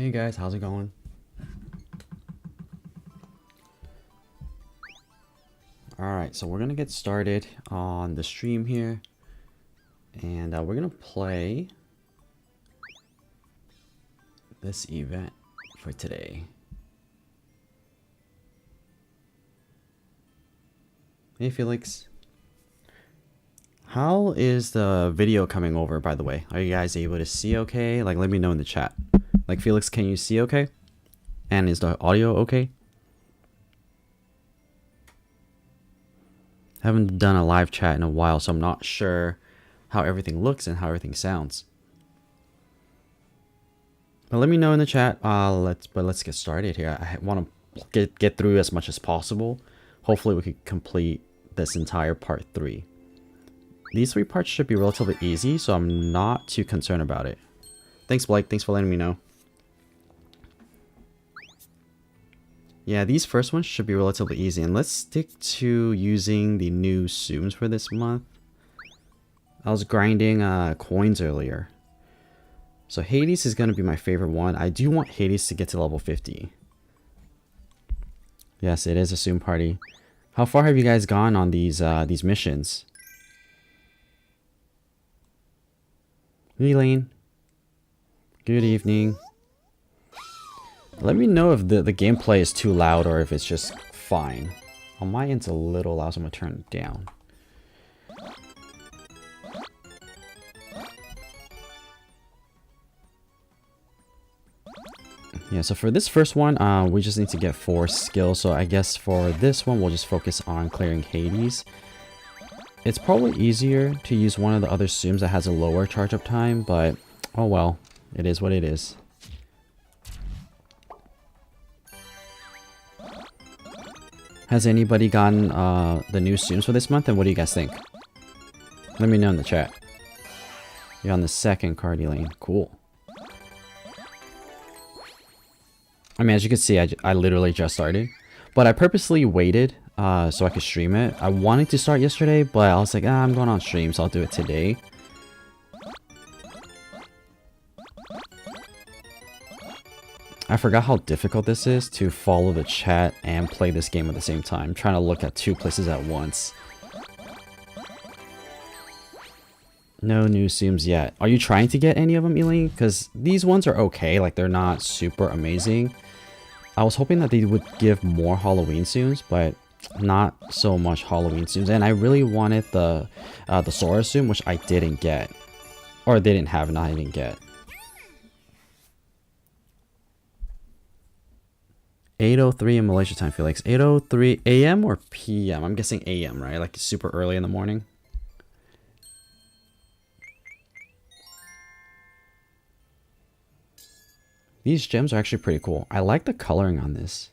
Hey guys, how's it going? Alright, so we're gonna get started on the stream here. And we're gonna play this event for today. Hey Felix. How is the video coming over, by the way? Are you guys able to see okay? Like, let me know in the chat. Like, Felix, can you see okay? And is the audio okay? Haven't done a live chat in a while, so I'm not sure how everything looks and how everything sounds. But let me know in the chat. Let's get started here. I want to get through as much as possible. Hopefully we can complete this entire part 3. These 3 parts should be relatively easy, so I'm not too concerned about it. Thanks, Blake. Thanks for letting me know. Yeah, these first ones should be relatively easy. And let's stick to using the new Tsums for this month. I was grinding coins earlier. So Hades is going to be my favorite one. I do want Hades to get to level 50. Yes, it is a Tsum party. How far have you guys gone on these missions? Elaine. Good evening. Let me know if the gameplay is too loud or if it's just fine. On my end's a little loud, so I'm going to turn it down. Yeah, so for this first one, we just need to get 4 skills. So I guess for this one, we'll just focus on clearing Hades. It's probably easier to use one of the other Tsums that has a lower charge up time, but oh well, it is what it is. Has anybody gotten the new Tsums for this month, and what do you guys think? Let me know in the chat. You're on the second card lane. Cool. I mean, as you can see, I literally just started. But I purposely waited so I could stream it. I wanted to start yesterday, but I was like, I'm going on stream, so I'll do it today. I forgot how difficult this is to follow the chat and play this game at the same time. I'm trying to look at 2 places at once. No new Tsums yet. Are you trying to get any of them, Elaine? Because these ones are okay. Like, they're not super amazing. I was hoping that they would give more Halloween Tsums, but not so much Halloween Tsums. And I really wanted the Sora Tsum, which I didn't get. Or they didn't have, and I didn't get. 8:03 in Malaysia time, Felix. 8:03 a.m. or p.m.? I'm guessing a.m., right? Like super early in the morning. These gems are actually pretty cool. I like the coloring on this.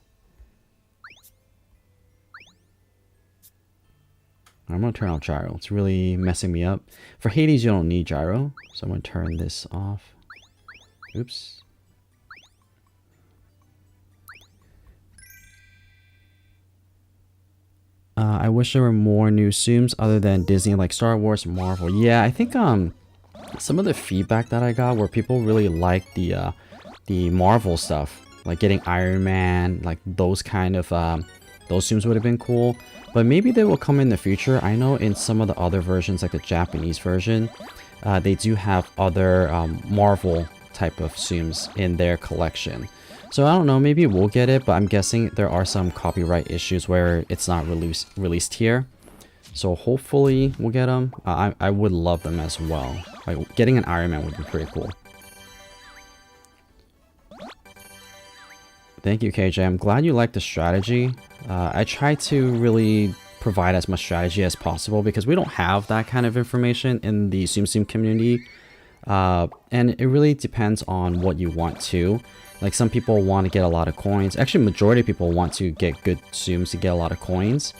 I'm going to turn off gyro. It's really messing me up. For Hades, you don't need gyro. So I'm going to turn this off. Oops. I wish there were more new Tsums other than Disney, like Star Wars and Marvel. Yeah, I think some of the feedback that I got where people really liked the Marvel stuff, like getting Iron Man, like those kind of those Tsums would have been cool. But maybe they will come in the future. I know in some of the other versions, like the Japanese version, they do have other Marvel type of Tsums in their collection. So I don't know, maybe we'll get it, but I'm guessing there are some copyright issues where it's not released here. So hopefully we'll get them. I would love them as well. Like getting an Iron Man would be pretty cool. Thank you, KJ. I'm glad you like the strategy. I try to really provide as much strategy as possible because we don't have that kind of information in the Tsum Tsum community. And it really depends on what you want to. Like some people want to get a lot of coins. Actually, majority of people want to get good Tsums to get a lot of coins.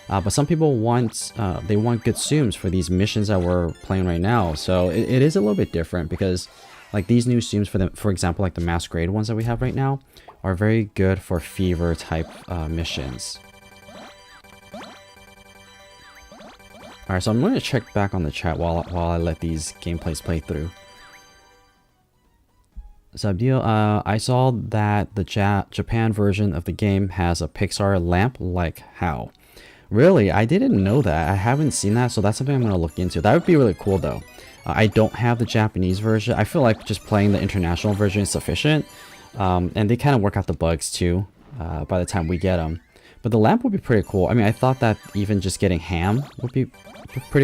But some people want they want good Tsums for these missions that we're playing right now. So it is a little bit different because like these new Tsums for example, like the Masquerade ones that we have right now are very good for fever type missions. Alright, so I'm going to check back on the chat while I let these gameplays play through. Subdeal, I saw that the Japan version of the game has a Pixar lamp. Like how? Really? I didn't know that. I haven't seen that, so that's something I'm going to look into. That would be really cool, though. I don't have the Japanese version. I feel like just playing the international version is sufficient. And they kind of work out the bugs, too, by the time we get them. But the lamp would be pretty cool. I mean, I thought that even just getting ham would be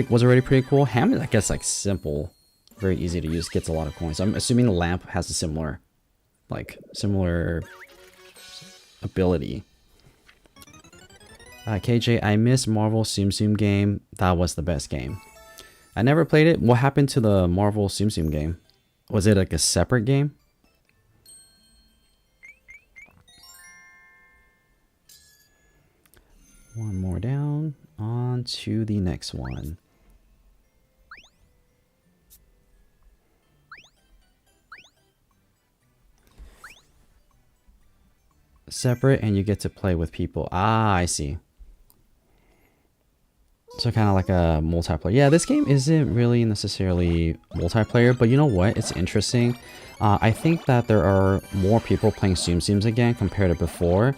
was already pretty cool. Ham is, I guess, like, simple. Very easy to use, gets a lot of coins. I'm assuming the lamp has a similar ability. KJ, I miss Marvel Tsum Tsum game. That was the best game. I never played it. What happened to the Marvel Tsum Tsum game? Was it like a separate game? One more down. On to the next one. Separate and you get to play with people. Ah, I see. So kind of like a multiplayer. Yeah, this game isn't really necessarily multiplayer, but you know what? It's interesting. I think that there are more people playing Tsum Tsums again compared to before.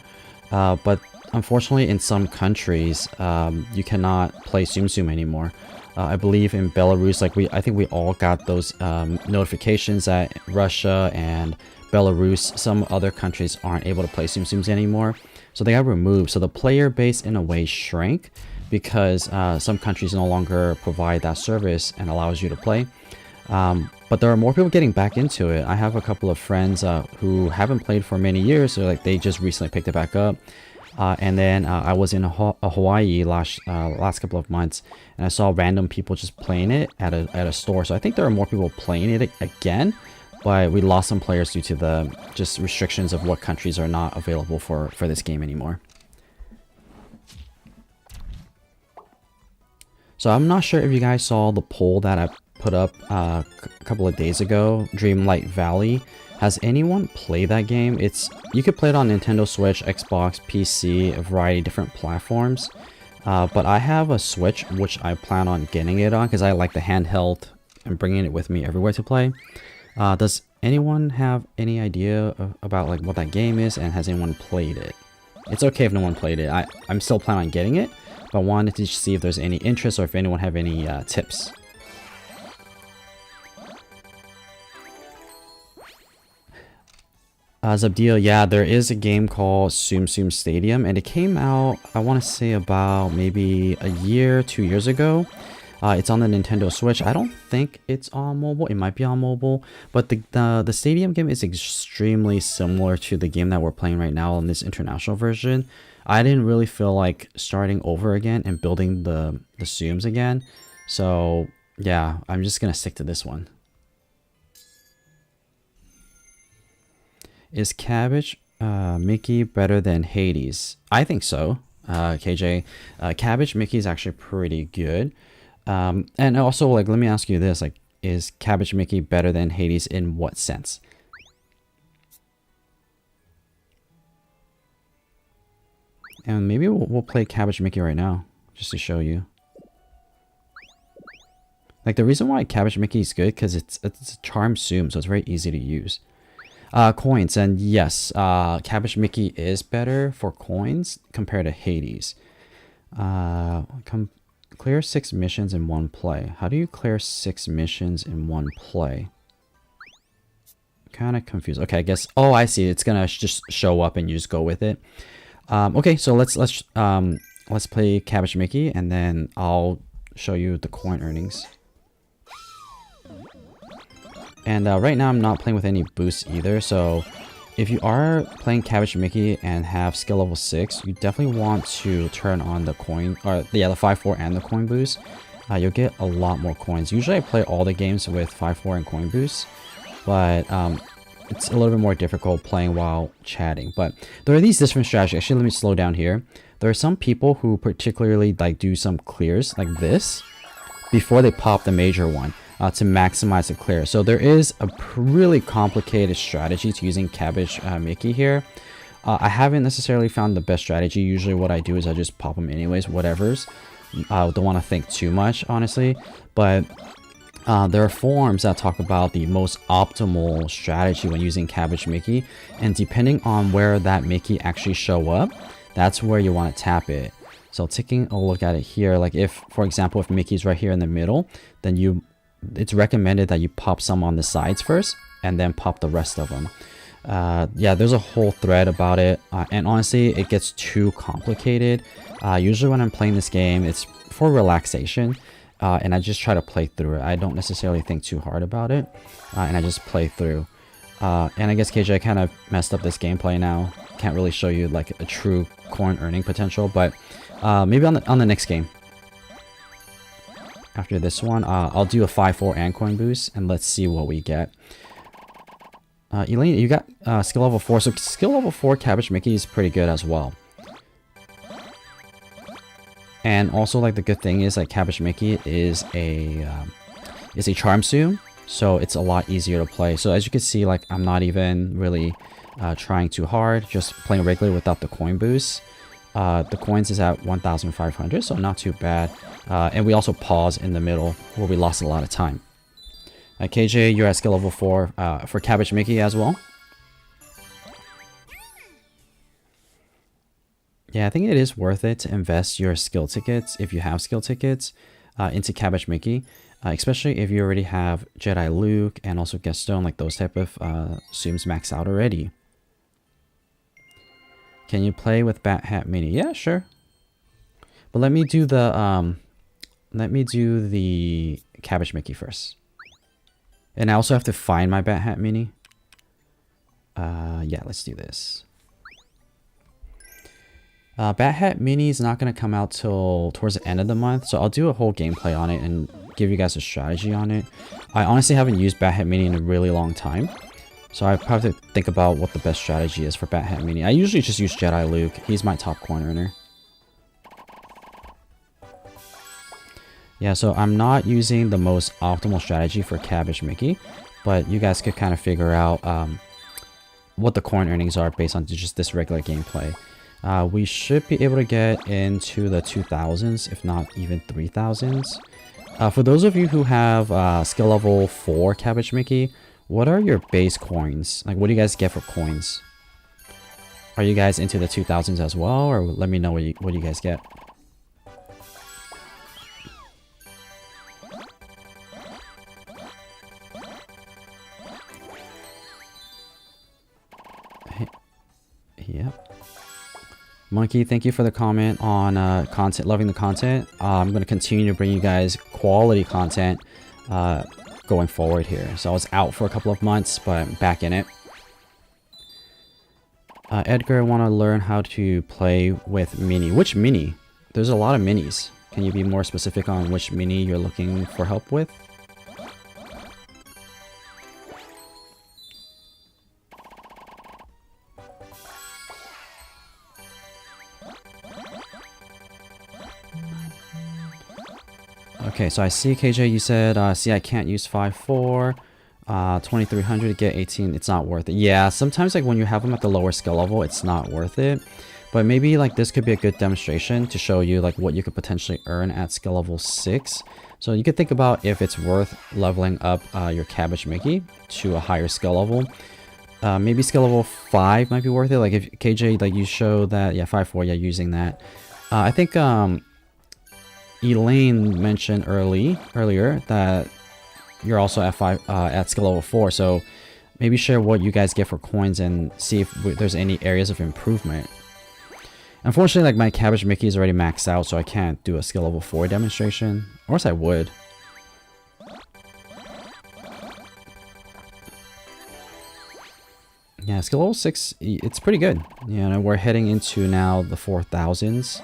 But unfortunately, in some countries, you cannot play Tsum Tsum anymore. I believe in Belarus, like I think we all got those notifications that Russia and Belarus, some other countries aren't able to play Tsum Tsums anymore. So they got removed. So the player base in a way shrank because some countries no longer provide that service and allows you to play. But there are more people getting back into it. I have a couple of friends who haven't played for many years, so like they just recently picked it back up. And then I was in Hawaii last couple of months, and I saw random people just playing it at a store. So I think there are more people playing it again, but we lost some players due to the just restrictions of what countries are not available for this game anymore. So I'm not sure if you guys saw the poll that I put up a couple of days ago, Dreamlight Valley. Has anyone played that game? You could play it on Nintendo Switch, Xbox, PC, a variety of different platforms. But I have a Switch, which I plan on getting it on because I like the handheld and bringing it with me everywhere to play. Does anyone have any idea about like what that game is, and has anyone played it? It's okay if no one played it. I'm still planning on getting it, but wanted to see if there's any interest or if anyone have any tips. Zabdeel, yeah, there is a game called Tsum Tsum Stadium, and it came out, I want to say about maybe a year, 2 years ago. It's on the Nintendo Switch. I don't think it's on mobile. It might be on mobile, but the Stadium game is extremely similar to the game that we're playing right now in this international version. I didn't really feel like starting over again and building the Tsums again. So yeah, I'm just gonna stick to this one. Is Cabbage Mickey better than Hades? I think so, KJ. Cabbage Mickey is actually pretty good. And also, like, let me ask you this, like, is Cabbage Mickey better than Hades in what sense? And maybe we'll play Cabbage Mickey right now, just to show you. Like, the reason why Cabbage Mickey is good, because it's a charm Tsum, so it's very easy to use. Coins, and yes, Cabbage Mickey is better for coins compared to Hades. Clear 6 missions in one play. How do you clear 6 missions in one play? Kind of confused. Okay, I guess. Oh, I see. It's gonna just show up and you just go with it. Okay, so let's play Cabbage Mickey, and then I'll show you the coin earnings. And right now I'm not playing with any boosts either, so if you are playing Cabbage Mickey and have skill level 6, you definitely want to turn on the coin, or yeah, the 5-4 and the coin boost. You'll get a lot more coins. Usually I play all the games with 5-4 and coin boost, but it's a little bit more difficult playing while chatting. But there are these different strategies. Actually, let me slow down here. There are some people who particularly like do some clears like this before they pop the major one. To maximize the clear. So there is a really complicated strategy to using Cabbage Mickey here. I haven't necessarily found the best strategy. Usually what I do is I just pop them anyways, whatever's. I don't want to think too much, honestly. But There are forums that talk about the most optimal strategy when using Cabbage Mickey, and depending on where that Mickey actually show up, that's where you want to tap it. So taking a look at it here, like if, for example, if Mickey's right here in the middle, then it's recommended that you pop some on the sides first, and then pop the rest of them. Yeah, there's a whole thread about it, and honestly, it gets too complicated. Usually when I'm playing this game, it's for relaxation. And I just try to play through it. I don't necessarily think too hard about it, and I just play through. And I guess KJ kind of messed up this gameplay now. Can't really show you like a true coin earning potential, but maybe on the next game. After this one, I'll do a 5-4 and coin boost, and let's see what we get. Elaine, you got skill level 4, so skill level 4 Cabbage Mickey is pretty good as well. And also, like, the good thing is like Cabbage Mickey is a charm Tsum, so it's a lot easier to play. So as you can see, like, I'm not even really trying too hard, just playing regularly without the coin boost. The coins is at 1,500, so not too bad. And we also pause in the middle where we lost a lot of time. KJ, you're at skill level 4 for Cabbage Mickey as well. Yeah, I think it is worth it to invest your skill tickets, if you have skill tickets, into Cabbage Mickey. Especially if you already have Jedi Luke and also Gaston, like those type of Tsums maxed out already. Can you play with Hat Minnie? Yeah, sure. But let me do the Cabbage Mickey first. And I also have to find my Hat Minnie. Yeah, let's do this. Hat Minnie is not going to come out till towards the end of the month, so I'll do a whole gameplay on it and give you guys a strategy on it. I honestly haven't used Hat Minnie in a really long time, so I have to think about what the best strategy is for Hat Minnie. I usually just use Jedi Luke. He's my top coin earner. Yeah, so I'm not using the most optimal strategy for Cabbage Mickey, but you guys could kind of figure out what the coin earnings are based on just this regular gameplay. We should be able to get into the 2000s, if not even 3000s. For those of you who have skill level 4 Cabbage Mickey, what are your base coins? Like, what do you guys get for coins? Are you guys into the 2000s as well, or let me know what you guys get? Yep. Monkey, thank you for the comment on content, loving the content. I'm going to continue to bring you guys quality content going forward here. So I was out for a couple of months, but I'm back in it. Edgar, I want to learn how to play with Minnie. Which Minnie? There's a lot of Minis. Can you be more specific on which Minnie you're looking for help with? Okay, so I see KJ, you said, see, I can't use 5-4, 2300 to get 18, it's not worth it. Yeah, sometimes like when you have them at the lower skill level, it's not worth it. But maybe like this could be a good demonstration to show you like what you could potentially earn at skill level 6. So you could think about if it's worth leveling up your Cabbage Mickey to a higher skill level. Maybe skill level 5 might be worth it. Like if KJ, like you show that, yeah, 5-4, yeah, using that. I think Elaine mentioned earlier that you're also at skill level 4, so maybe share what you guys get for coins and see if there's any areas of improvement. Unfortunately, like my Cabbage Mickey is already maxed out, so I can't do a skill level 4 demonstration, or else I would. Yeah, skill level 6, it's pretty good. You know, we're heading into now the 4000s.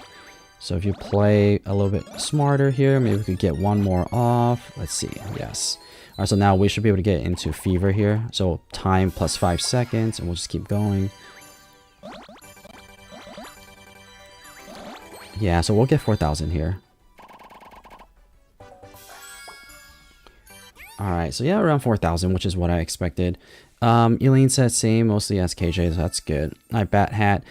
So if you play a little bit smarter here, maybe we could get one more off. Let's see. Yes. All right, so now we should be able to get into Fever here. So time plus 5 seconds, and we'll just keep going. Yeah, so we'll get 4,000 here. All right, so yeah, around 4,000, which is what I expected. Elaine said same, mostly as KJ, so that's good. All right, Bat Hat.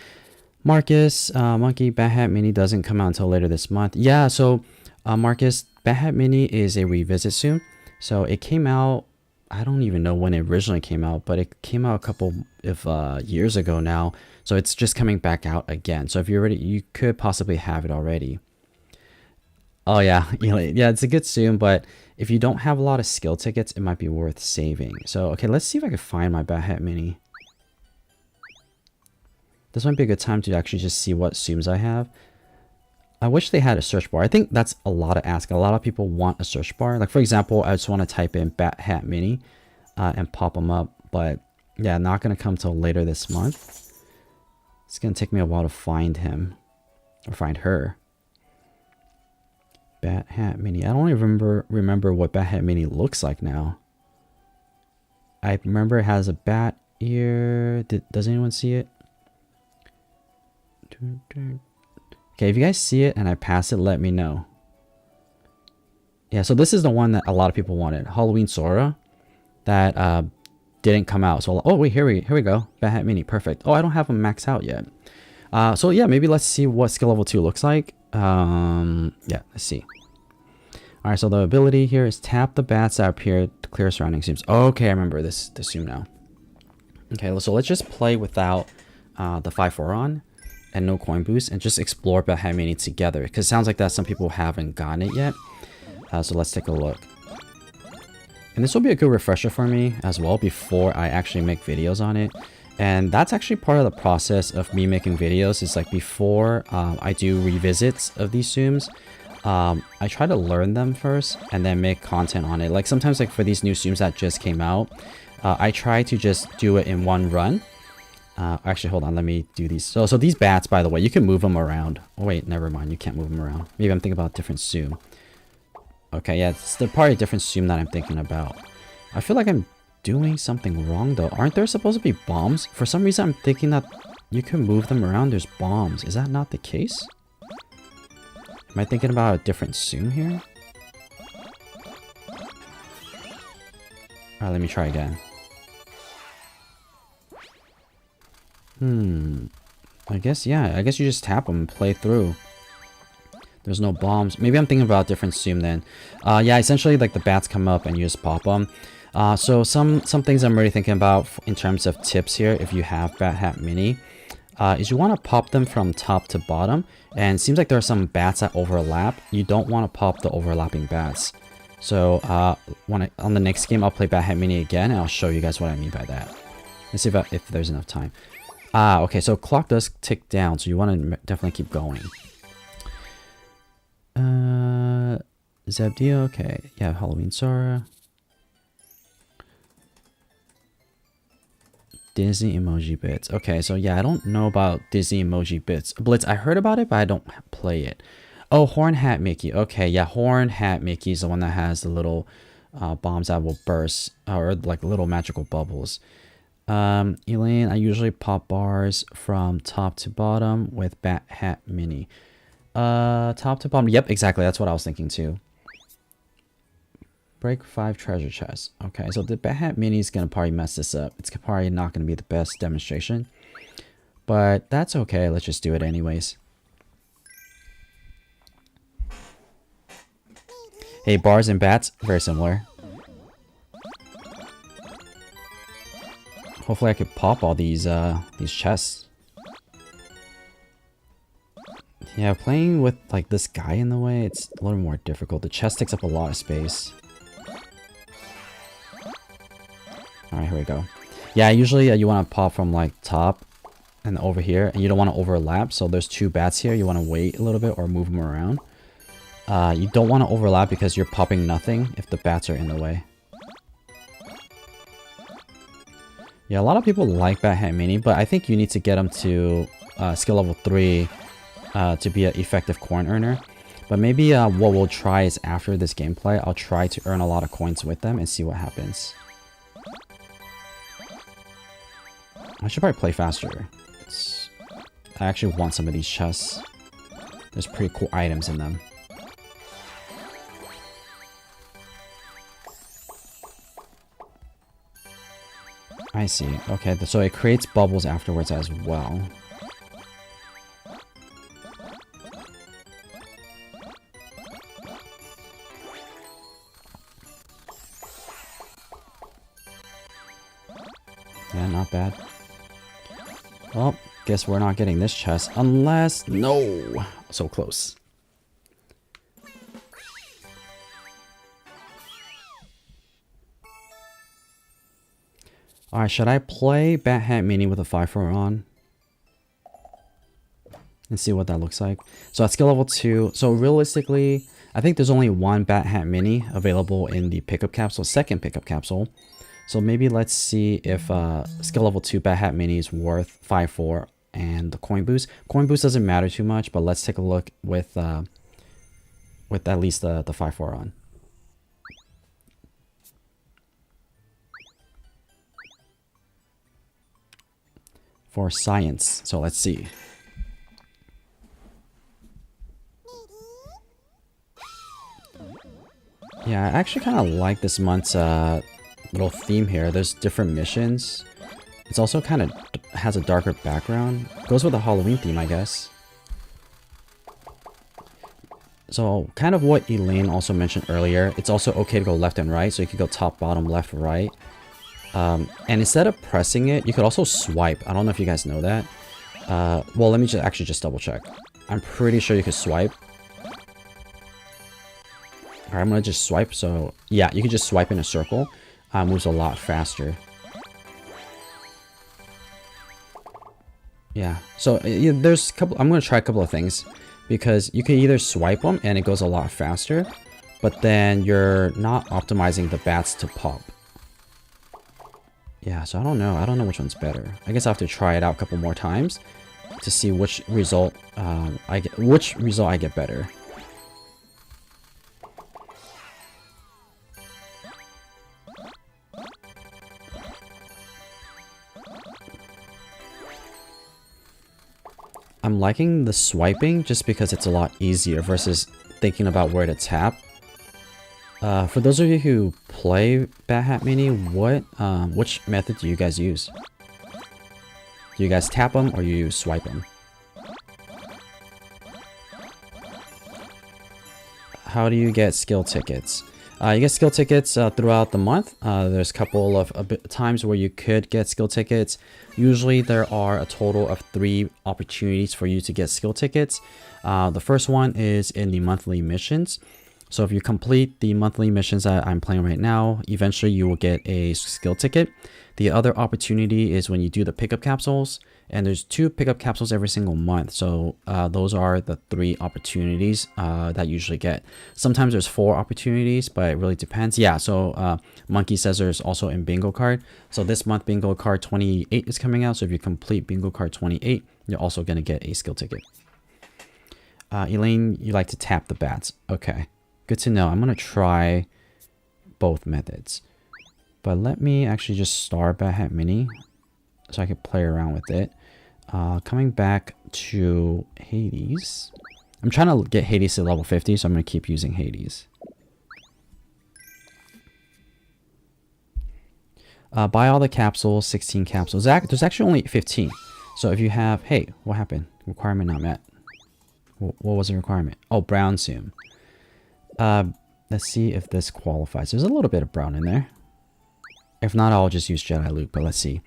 Marcus, Monkey, Hat Minnie doesn't come out until later this month. Yeah, so Marcus, Hat Minnie is a revisit soon. So it came out, I don't even know when it originally came out, but it came out a couple of years ago now. So it's just coming back out again. So if you're ready, you could possibly have it already. Oh yeah, yeah, it's a good Tsum, but if you don't have a lot of skill tickets, it might be worth saving. So okay, let's see if I can find my Hat Minnie. This might be a good time to actually just see what Tsums I have. I wish they had a search bar. I think that's a lot to ask. A lot of people want a search bar. Like for example, I just want to type in Hat Minnie and pop them up. But yeah, not going to come till later this month. It's going to take me a while to find him or find her. Hat Minnie. I don't even remember what Hat Minnie looks like now. I remember it has a bat ear. Does anyone see it? Okay, if you guys see it and I pass it, let me know. Yeah, so this is the one that a lot of people wanted. Halloween Sora. That didn't come out. So, oh wait, here we go. Hat Minnie, perfect. Oh, I don't have them maxed out yet. So yeah, maybe let's see what skill level 2 looks like. Yeah, let's see. All right, so the ability here is tap the bats that appear to clear surrounding Tsums. Okay, I remember this Tsum now. Okay, so let's just play without the 5-4 on and no coin boost and just explore Hat Minnie together because it sounds like that some people haven't gotten it yet. So let's take a look. And this will be a good refresher for me as well before I actually make videos on it. And that's actually part of the process of me making videos is like before I do revisits of these Tsums, I try to learn them first and then make content on it. Like sometimes like for these new Tsums that just came out, I try to just do it in one run. Actually, hold on, let me do these. So these bats, by the way, you can move them around. Oh wait, never mind, you can't move them around. Maybe I'm thinking about a different Tsum. Okay, yeah, it's probably a different Tsum that I'm thinking about. I feel like I'm doing something wrong though. Aren't there supposed to be bombs? For some reason, I'm thinking that you can move them around. There's bombs. Is that not the case? Am I thinking about a different Tsum here? Alright, let me try again. I guess, yeah. I guess you just tap them and play through. There's no bombs. Maybe I'm thinking about a different Tsum then. Yeah, essentially, like, the bats come up and you just pop them. So some things I'm really thinking about in terms of tips here, if you have Hat Minnie, is you want to pop them from top to bottom. And it seems like there are some bats that overlap. You don't want to pop the overlapping bats. So on the next game, I'll play Hat Minnie again, and I'll show you guys what I mean by that. Let's see if there's enough time. Okay, so clock does tick down, so you want to definitely keep going. Zebdio, okay. Yeah, Halloween Sora. Disney emoji bits. Okay, so yeah, I don't know about Disney emoji bits. Blitz, I heard about it, but I don't play it. Oh, Horn Hat Mickey. Okay, yeah, Horn Hat Mickey is the one that has the little bombs that will burst, or like little magical bubbles. Elaine, I usually pop bars from top to bottom with Hat Minnie. Top to bottom. Yep, exactly. That's what I was thinking too. Break 5 treasure chests. Okay, so the Hat Minnie is gonna probably mess this up. It's probably not gonna be the best demonstration, but that's okay. Let's just do it anyways. Hey, bars and bats, very similar. Hopefully I could pop all these chests. Yeah, playing with like this guy in the way, it's a little more difficult. The chest takes up a lot of space. Alright, here we go. Yeah, usually you want to pop from like top and over here, and you don't want to overlap. So there's 2 bats here. You want to wait a little bit or move them around. You don't want to overlap because you're popping nothing if the bats are in the way. Yeah, a lot of people like Hat Minnie, but I think you need to get them to skill level 3 to be an effective coin earner. But maybe what we'll try is after this gameplay, I'll try to earn a lot of coins with them and see what happens. I should probably play faster. I actually want some of these chests. There's pretty cool items in them. I see. Okay, so it creates bubbles afterwards as well. Yeah, not bad. Well, guess we're not getting this chest unless... No! So close. Alright, should I play Hat Minnie with a 5-4 on? And see what that looks like. So at skill level 2, so realistically, I think there's only one Hat Minnie available in the pickup capsule, second pickup capsule. So maybe let's see if skill level 2 Hat Minnie is worth 5-4 and the coin boost. Coin boost doesn't matter too much, but let's take a look with at least the 5-4 on. For science, so let's see. Yeah, I actually kind of like this month's little theme here. There's different missions. It's also kind of has a darker background. Goes with the Halloween theme, I guess. So kind of what Elaine also mentioned earlier, it's also okay to go left and right. So you could go top, bottom, left, right. And instead of pressing it, you could also swipe. I don't know if you guys know that. Well, let me just double check. I'm pretty sure you could swipe. Alright, I'm gonna just swipe. So yeah, you can just swipe in a circle. Moves a lot faster. Yeah. So there's a couple. I'm gonna try a couple of things because you can either swipe them and it goes a lot faster, but then you're not optimizing the bats to pop. Yeah, so I don't know which one's better. I guess I have to try it out a couple more times to see which result I get better. I'm liking the swiping just because it's a lot easier versus thinking about where to tap. For those of you who play Hat Minnie, which method do you guys use? Do you guys tap them or you swipe them? How do you get skill tickets? You get skill tickets throughout the month. There's a couple of times where you could get skill tickets. Usually there are a total of 3 opportunities for you to get skill tickets. The first one is in the monthly missions. So if you complete the monthly missions that I'm playing right now, eventually you will get a skill ticket. The other opportunity is when you do the pickup capsules, and there's 2 pickup capsules every single month. So those are the 3 opportunities that you usually get. Sometimes there's 4 opportunities, but it really depends. Yeah, so Monkey says there's also in bingo card. So this month bingo card 28 is coming out. So if you complete bingo card 28, you're also going to get a skill ticket. Elaine, you like to tap the bats. Okay. Good to know. I'm going to try both methods. But let me actually just start Hat Minnie so I can play around with it. Coming back to Hades. I'm trying to get Hades to level 50, so I'm going to keep using Hades. Buy all the capsules, 16 capsules. There's actually only 15. So if you have... Hey, what happened? Requirement not met. What was the requirement? Oh, brown Tsum. Let's see if this qualifies. There's a little bit of brown in there. If not, I'll just use Jedi Luke, but let's see.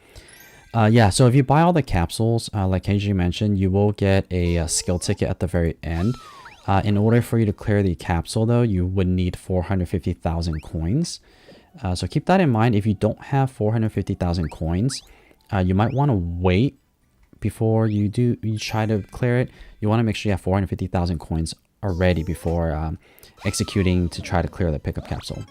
Yeah, so if you buy all the capsules, like KG mentioned, you will get a skill ticket at the very end. In order for you to clear the capsule, though, you would need 450,000 coins. So keep that in mind. If you don't have 450,000 coins, you might want to wait before you try to clear it. You want to make sure you have 450,000 coins already before executing to try to clear the pickup capsule.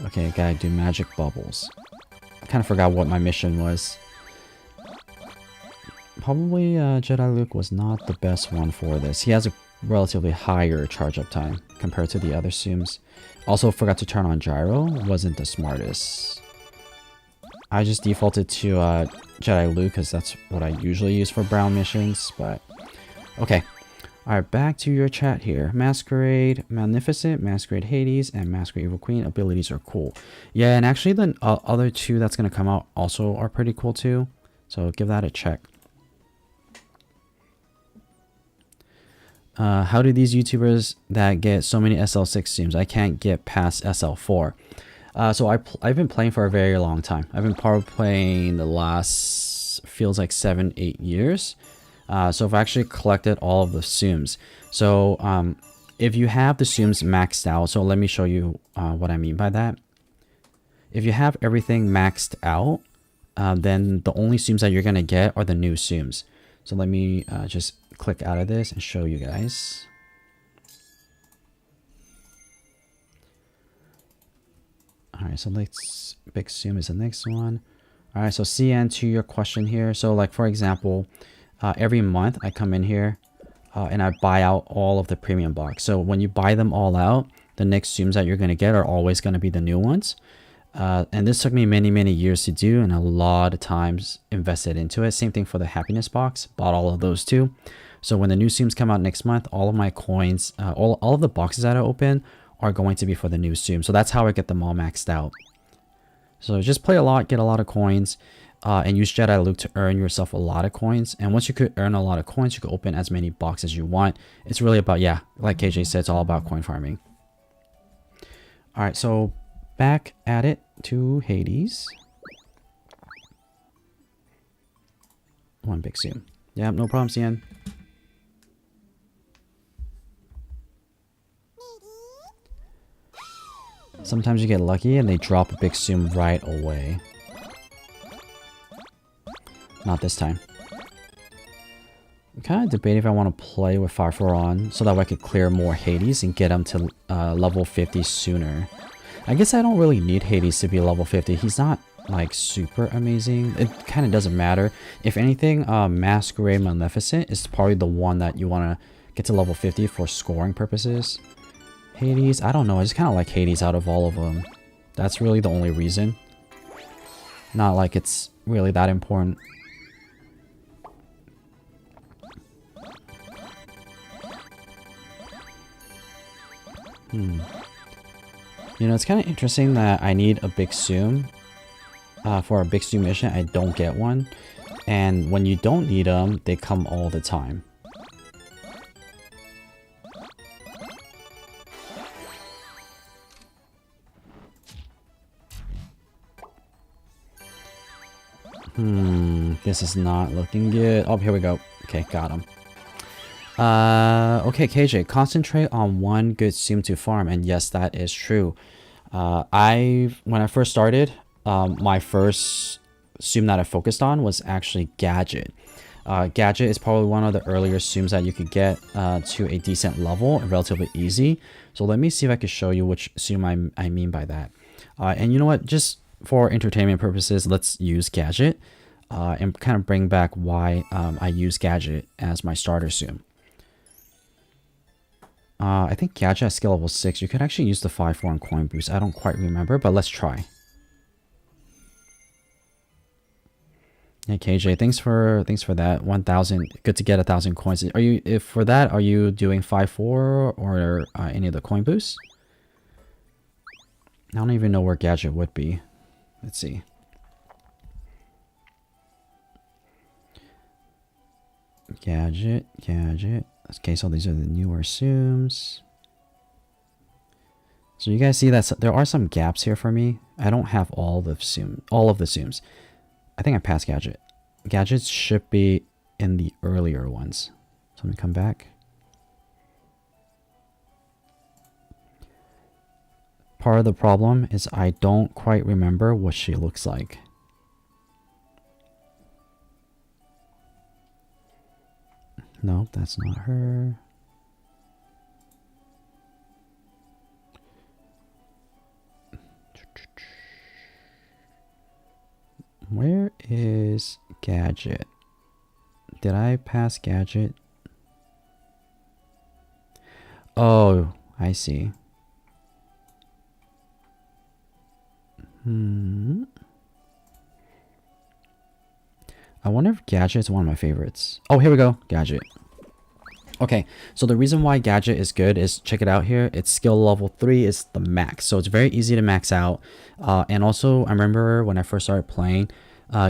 Okay, gotta do magic bubbles. I kind of forgot what my mission was. Probably Jedi Luke was not the best one for this. He has a relatively higher charge up time compared to the other Tsums. Also forgot to turn on gyro. Wasn't the smartest. I just defaulted to Jedi Luke because that's what I usually use for brown missions, but okay. Alright, back to your chat here. Masquerade Magnificent, Masquerade Hades, and Masquerade Evil Queen abilities are cool. Yeah, and actually the other 2 that's going to come out also are pretty cool too. So give that a check. How do these YouTubers that get so many SL6 Tsums? I can't get past SL4. So I've been playing for a very long time. I've been probably playing the last, feels like 7-8 years. So I've actually collected all of the Tsums. So if you have the Tsums maxed out, so let me show you what I mean by that. If you have everything maxed out, then the only Tsums that you're going to get are the new Tsums. So let me just click out of this and show you guys. Alright, so let's big Tsum is the next one. Alright, so CN, to your question here. So like for example, every month I come in here and I buy out all of the premium box. So when you buy them all out, the next Tsums that you're going to get are always going to be the new ones. And this took me many years to do, and a lot of times invested into it. Same thing for the happiness box, bought all of those too. So when the new Tsums come out next month, all of my coins, all of the boxes that I open are going to be for the new Tsum. So that's how I get them all maxed out. So just play a lot, get a lot of coins, and use Jedi Luke to earn yourself a lot of coins. And once you could earn a lot of coins, you could open as many boxes as you want. It's really about, yeah, like KJ said, it's all about coin farming. All right, so back at it to Hades. One big Tsum. Yeah, no problem, CN. Sometimes you get lucky and they drop a big Tsum right away. Not this time. I'm kind of debating if I want to play with Fire on so that way I could clear more Hades and get him to level 50 sooner. I guess I don't really need Hades to be level 50. He's not like super amazing. It kind of doesn't matter. If anything, Masquerade Maleficent is probably the one that you want to get to level 50 for scoring purposes. Hades, I don't know. I just kind of like Hades out of all of them. That's really the only reason. Not like it's really that important. You know, it's kind of interesting that I need a big Tsum for a big Tsum mission. I don't get one. And when you don't need them, they come all the time. This is not looking good. Oh, here we go. Okay, got him. Okay, KJ, concentrate on one good Tsum to farm, and yes, that is true. When I first started, my first Tsum that I focused on was actually Gadget. Gadget is probably one of the earlier Tsums that you could get to a decent level and relatively easy. So let me see if I can show you which Tsum I mean by that. And you know what? Just for entertainment purposes, let's use Gadget and kind of bring back why I use Gadget as my starter Tsum. I think Gadget at skill level 6, you could actually use the 5-4 and coin boost. I don't quite remember, but let's try. Hey KJ, thanks for that. 1,000, good to get 1,000 coins. Are you, if for that, are you doing 5-4 or any of the coin boosts? I don't even know where Gadget would be. Let's see. Gadget. Okay, so these are the newer Tsums. So you guys see that there are some gaps here for me. I don't have all of the Tsums. I think I passed Gadget. Gadgets should be in the earlier ones. So let me come back. Part of the problem is I don't quite remember what she looks like. Nope, that's not her. Where is Gadget? Did I pass Gadget? Oh, I see. I wonder if Gadget is one of my favorites. Oh, here we go. Gadget. Okay, so the reason why Gadget is good is, check it out here. Its skill level 3 is the max. So it's very easy to max out. And also, I remember when I first started playing,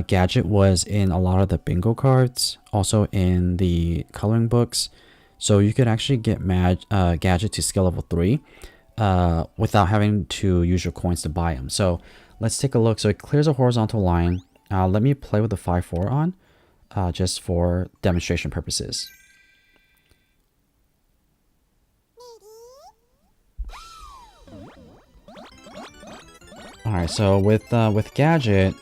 Gadget was in a lot of the bingo cards. Also in the coloring books. So you could actually get Gadget to skill level 3 without having to use your coins to buy them. So let's take a look. So it clears a horizontal line. Let me play with the 5-4 on just for demonstration purposes. Alright, so with Gadget,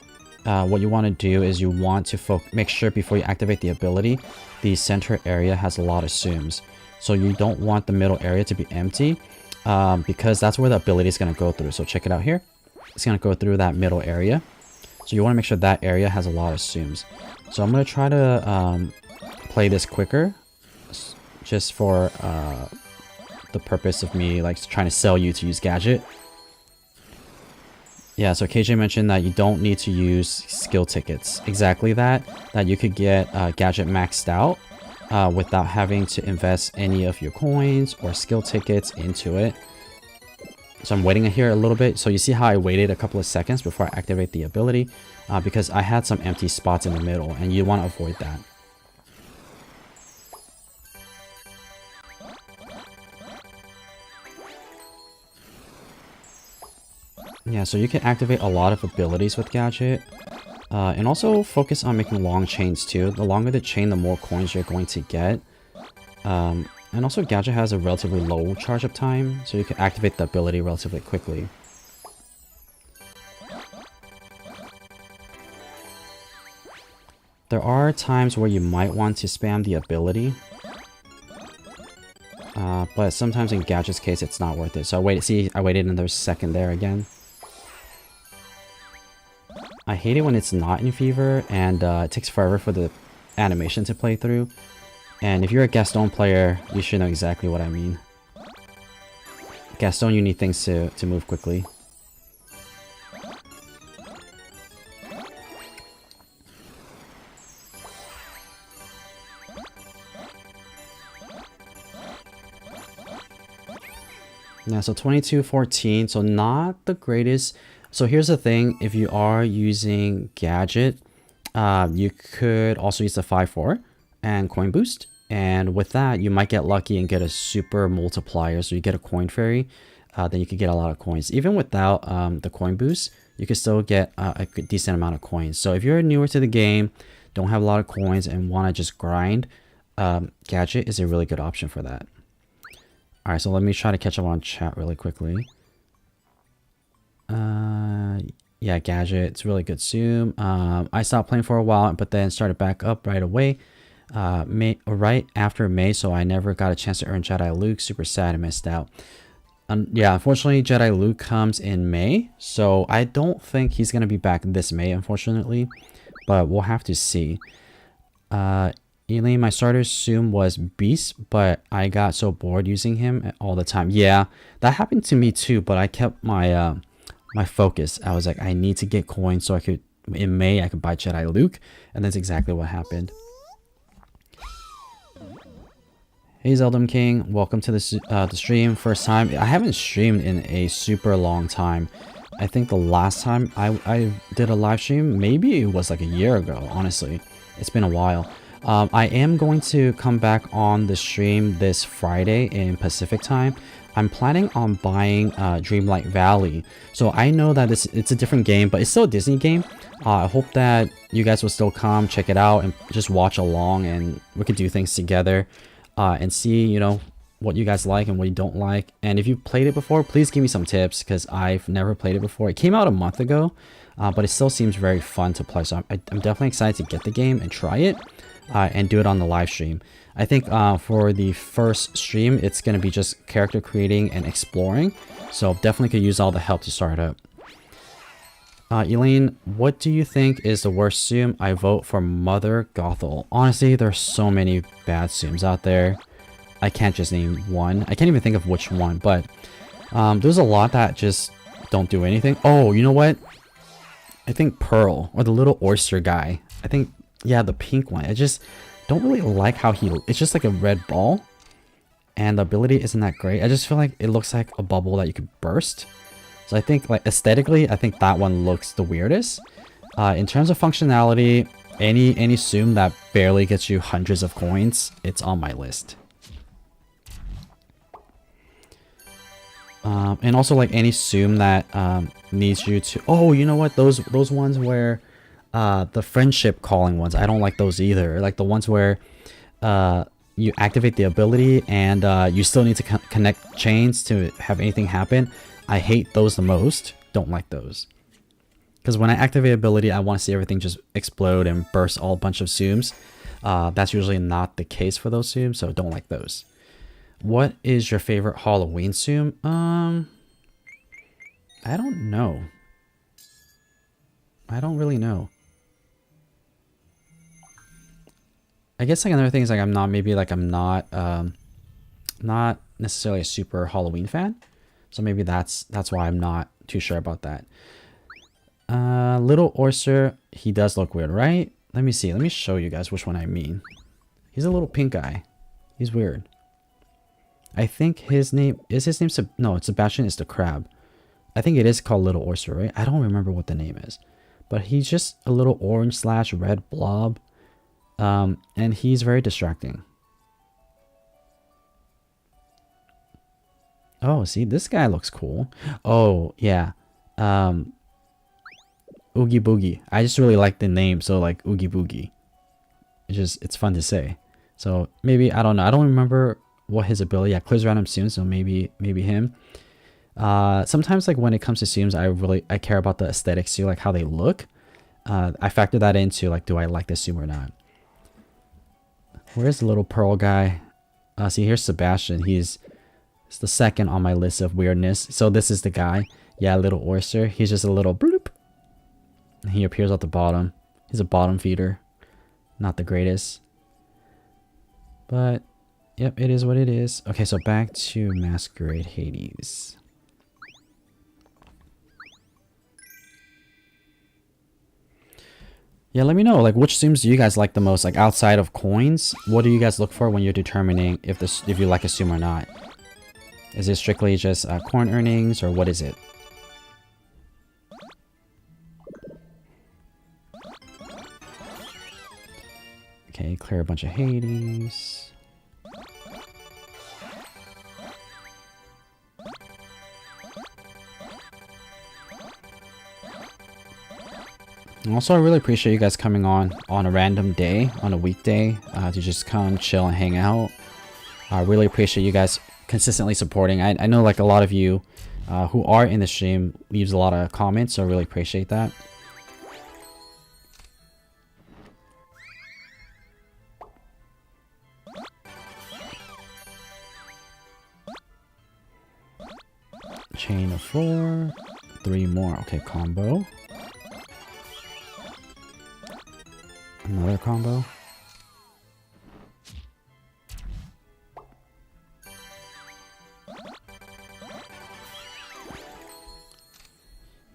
what you want to do is you want to make sure before you activate the ability, the center area has a lot of Tsums. So you don't want the middle area to be empty because that's where the ability is going to go through. So check it out here. It's going to go through that middle area. So you want to make sure that area has a lot of Tsums. So I'm going to try to play this quicker just for the purpose of me like trying to sell you to use Gadget. Yeah, so KJ mentioned that you don't need to use skill tickets. Exactly that you could get Gadget maxed out without having to invest any of your coins or skill tickets into it. So I'm waiting here a little bit. So you see how I waited a couple of seconds before I activate the ability because I had some empty spots in the middle and you want to avoid that. Yeah, so you can activate a lot of abilities with Gadget. And also focus on making long chains too. The longer the chain, the more coins you're going to get. And also Gadget has a relatively low charge up time, so you can activate the ability relatively quickly. There are times where you might want to spam the ability. But sometimes in Gadget's case, it's not worth it. So I waited another second there again. I hate it when it's not in Fever and it takes forever for the animation to play through. And if you're a Gaston player, you should know exactly what I mean. Gaston, you need things to move quickly. Yeah, so 2214, so not the greatest. So here's the thing, if you are using Gadget, you could also use the 5-4 and coin boost. And with that, you might get lucky and get a super multiplier. So you get a coin fairy, then you could get a lot of coins. Even without the coin boost, you could still get a decent amount of coins. So if you're newer to the game, don't have a lot of coins and want to just grind, Gadget is a really good option for that. Alright, so let me try to catch up on chat really quickly. Yeah, Gadget, it's really good Tsum. I stopped playing for a while, but then started back up right away. Right after May, so I never got a chance to earn Jedi Luke. Super sad I missed out. Yeah, unfortunately, Jedi Luke comes in May, so I don't think he's going to be back this May, unfortunately. But we'll have to see. Elaine, my starter Tsum was Beast, but I got so bored using him all the time. Yeah, that happened to me too, but I kept my my focus. I was like, I need to get coins so I could, in May, I could buy Jedi Luke, and that's exactly what happened. Hey Zeldom King, welcome to the stream. First time. I haven't streamed in a super long time. I think the last time I did a live stream, maybe it was like a year ago, honestly. It's been a while. I am going to come back on the stream this Friday in Pacific time. I'm planning on buying Dreamlight Valley. So I know that it's a different game, but it's still a Disney game. I hope that you guys will still come, check it out, and just watch along, and we could do things together and see, you know, what you guys like and what you don't like. And if you played it before, please give me some tips, because I've never played it before. It came out a month ago, but it still seems very fun to play. So I'm definitely excited to get the game and try it and do it on the live stream. I think for the first stream, it's going to be just character creating and exploring. So definitely could use all the help to start up. Elaine, what do you think is the worst Tsum? I vote for Mother Gothel. Honestly, there's so many bad Tsums out there. I can't just name one. I can't even think of which one, but there's a lot that just don't do anything. Oh, you know what? I think Pearl, or the little oyster guy. I think, yeah, the pink one. I just don't really like how it's just like a red ball, and the ability isn't that great. I just feel like it looks like a bubble that you could burst. So I think, like, aesthetically, I think that one looks the weirdest. In terms of functionality, any Tsum that barely gets you hundreds of coins, it's on my list. And also like any Tsum that needs you to. Oh, you know what? Those ones where the friendship calling ones. I don't like those either. Like the ones where you activate the ability and you still need to connect chains to have anything happen. I hate those the most. Don't like those. Because when I activate ability, I want to see everything just explode and burst all bunch of Tsums. That's usually not the case for those Tsums, so don't like those. What is your favorite Halloween Tsum? I don't know. I don't really know. I guess like another thing is like I'm not not necessarily a super Halloween fan. So maybe that's why I'm not too sure about that. Little Orser, he does look weird, right? Let me see. Let me show you guys which one I mean. He's a little pink guy. He's weird. I think his name no, it's Sebastian is the crab. I think it is called Little Orser, right? I don't remember what the name is. But he's just a little orange / red blob. And he's very distracting. Oh, see, this guy looks cool. Oh, yeah. Oogie Boogie. I just really like the name, so like Oogie Boogie. It's fun to say. So maybe, I don't know. I don't remember what his ability. Yeah, clears random soon, so maybe him. Sometimes like when it comes to Tsums, I care about the aesthetics too, like how they look. I factor that into like, do I like this Tsum or not? Where's the little pearl guy? See, here's Sebastian. It's the second on my list of weirdness. So this is the guy. Yeah, Little Oyster. He's just a little bloop. He appears at the bottom. He's a bottom feeder. Not the greatest. But, yep, it is what it is. Okay, so back to Masquerade Hades. Yeah, let me know, like, which Tsums do you guys like the most? Like, outside of coins, what do you guys look for when you're determining if you like a Tsum or not? Is it strictly just coin earnings, or what is it? Okay, clear a bunch of Hades. And also, I really appreciate you guys coming on a random day, on a weekday, to just come chill and hang out. I really appreciate you guys consistently supporting. I know like a lot of you who are in the stream leaves a lot of comments, so I really appreciate that. Chain of 4, 3 more. Okay, combo. Another combo.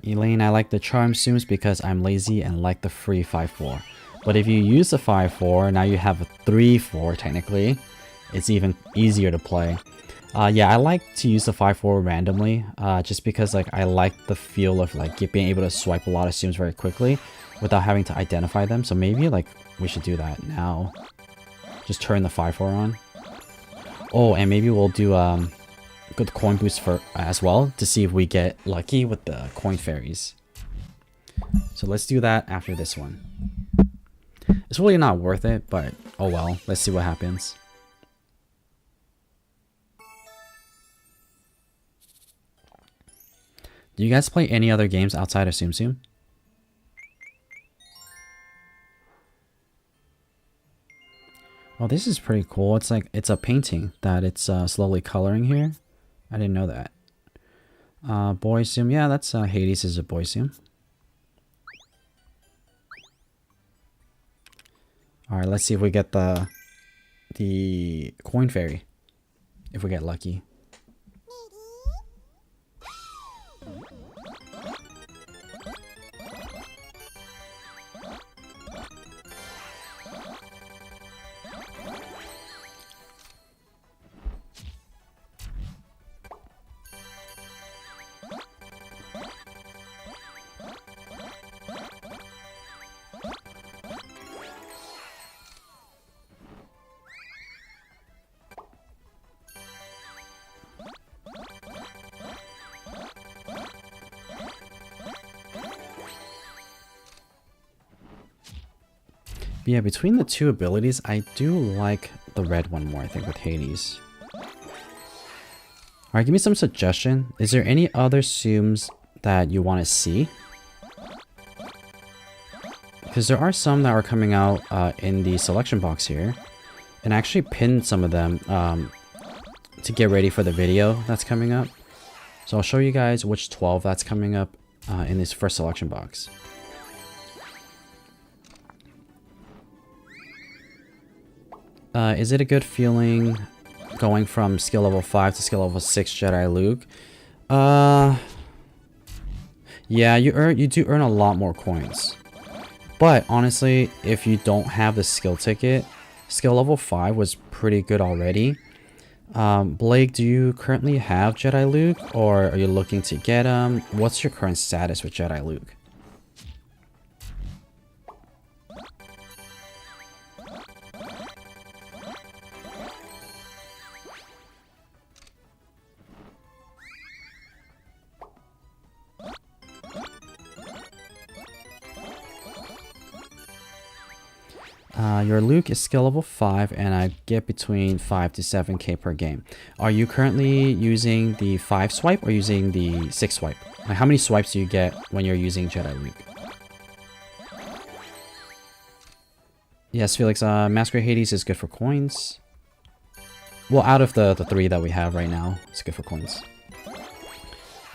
Elaine, I like the charm Tsums because I'm lazy and like the free 5/4. But if you use the 5/4, now you have a 3/4 technically. It's even easier to play. Yeah, I like to use the 5/4 randomly, just because like I like the feel of like being able to swipe a lot of Tsums very quickly without having to identify them. So maybe like we should do that now. Just turn the 5/4 on. Oh, and maybe we'll do good coin boost for as well to see if we get lucky with the coin fairies. So let's do that after this one. It's really not worth it, but oh well. Let's see what happens. Do you guys play any other games outside of Tsum Tsum? Oh, this is pretty cool. It's like, it's a painting that it's slowly coloring here. I didn't know that. Boy Tsum. Yeah, that's Hades is a boy Tsum. Alright, let's see if we get the coin fairy. If we get lucky. But yeah, between the two abilities, I do like the red one more, I think, with Hades. Alright, give me some suggestion. Is there any other Tsums that you want to see? Because there are some that are coming out in the selection box here. And I actually pinned some of them to get ready for the video that's coming up. So I'll show you guys which 12 that's coming up in this first selection box. Is it a good feeling going from skill level 5 to skill level 6 Jedi Luke? Yeah, you do earn a lot more coins. But honestly, if you don't have the skill ticket, skill level 5 was pretty good already. Blake, do you currently have Jedi Luke, or are you looking to get him? What's your current status with Jedi Luke? Your Luke is skill level 5, and I get between 5 to 7k per game. Are you currently using the 5 swipe or using the 6 swipe? Like, how many swipes do you get when you're using Jedi Luke? Yes, Felix, Masquerade Hades is good for coins. Well, out of the 3 that we have right now, it's good for coins.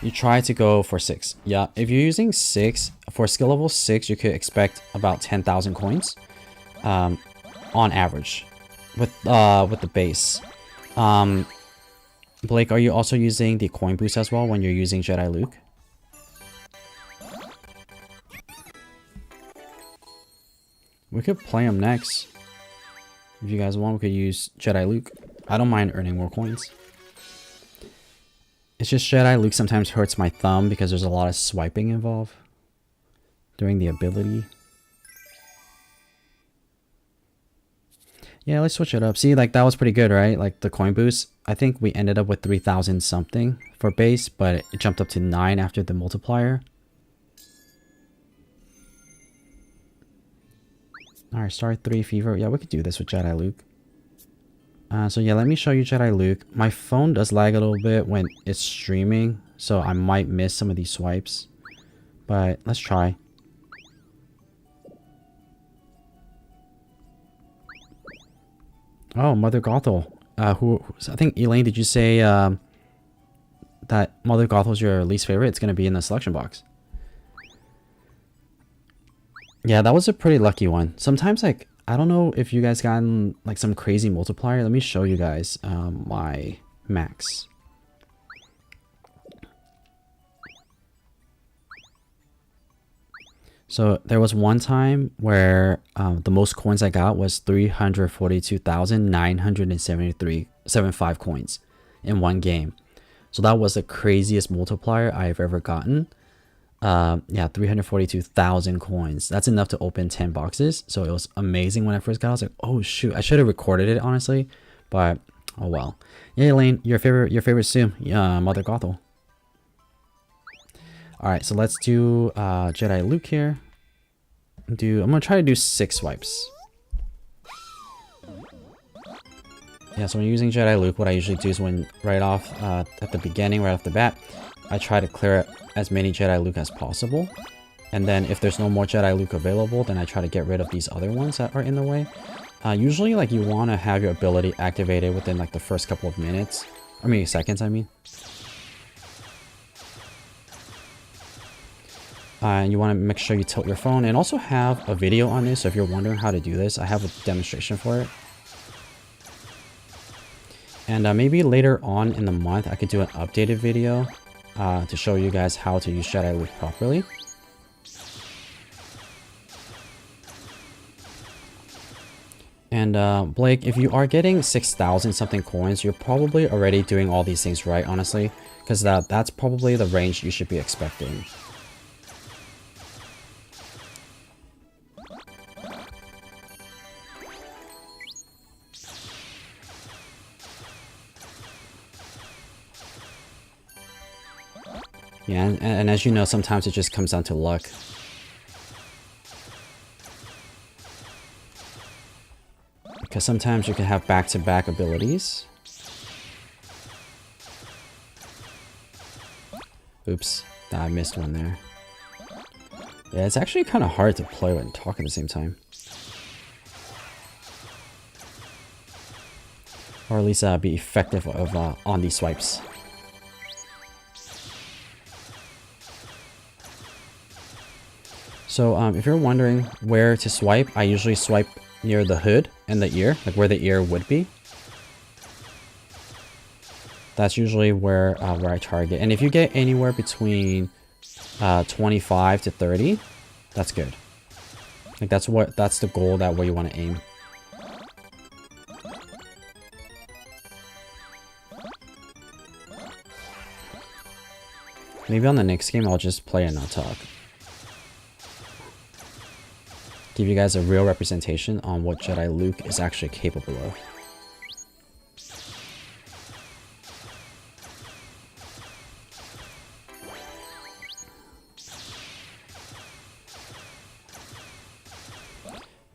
You try to go for 6. Yeah, if you're using 6, for skill level 6, you could expect about 10,000 coins. On average with the base. Blake, are you also using the coin boost as well when you're using Jedi Luke? We could play him next. If you guys want, we could use Jedi Luke. I don't mind earning more coins. It's just Jedi Luke sometimes hurts my thumb because there's a lot of swiping involved during the ability. Yeah, let's switch it up. See, like, that was pretty good, right? Like, the coin boost. I think we ended up with 3,000 something for base, but it jumped up to 9 after the multiplier. Alright, star 3 fever. Yeah, we could do this with Jedi Luke. So yeah, let me show you Jedi Luke. My phone does lag a little bit when it's streaming, so I might miss some of these swipes. But let's try. Oh, Mother Gothel. I think, Elaine, did you say that Mother Gothel's your least favorite? It's going to be in the selection box. Yeah, that was a pretty lucky one. Sometimes, like, I don't know if you guys gotten, like, some crazy multiplier. Let me show you guys my max. So there was one time where the most coins I got was 342,975 coins in one game. So that was the craziest multiplier I've ever gotten. Yeah, 342,000 coins. That's enough to open 10 boxes. So it was amazing when I first got it. I was like, oh shoot, I should have recorded it, honestly. But oh well. Yeah, Elaine, your favorite Tsum, Mother Gothel. Alright, so let's do Jedi Luke here. I'm gonna try to do 6 swipes. Yeah, so when you're using Jedi Luke, what I usually do is right off at the beginning, right off the bat, I try to clear as many Jedi Luke as possible. And then if there's no more Jedi Luke available, then I try to get rid of these other ones that are in the way. Usually, like, you want to have your ability activated within, like, the first couple of minutes. I mean, seconds, I mean. And you want to make sure you tilt your phone, and also have a video on this. So if you're wondering how to do this, I have a demonstration for it. And maybe later on in the month, I could do an updated video to show you guys how to use Jedi Luke properly. And Blake, if you are getting 6,000 something coins, you're probably already doing all these things right, honestly, because that's probably the range you should be expecting. Yeah, and as you know, sometimes it just comes down to luck. Because sometimes you can have back-to-back abilities. Oops, I missed one there. Yeah, it's actually kind of hard to play and talk at the same time. Or at least be effective on these swipes. So if you're wondering where to swipe, I usually swipe near the hood and the ear, like where the ear would be. That's usually where I target. And if you get anywhere between 25 to 30, that's good. Like that's the goal that where you want to aim. Maybe on the next game I'll just play and not talk. Give you guys a real representation on what Jedi Luke is actually capable of.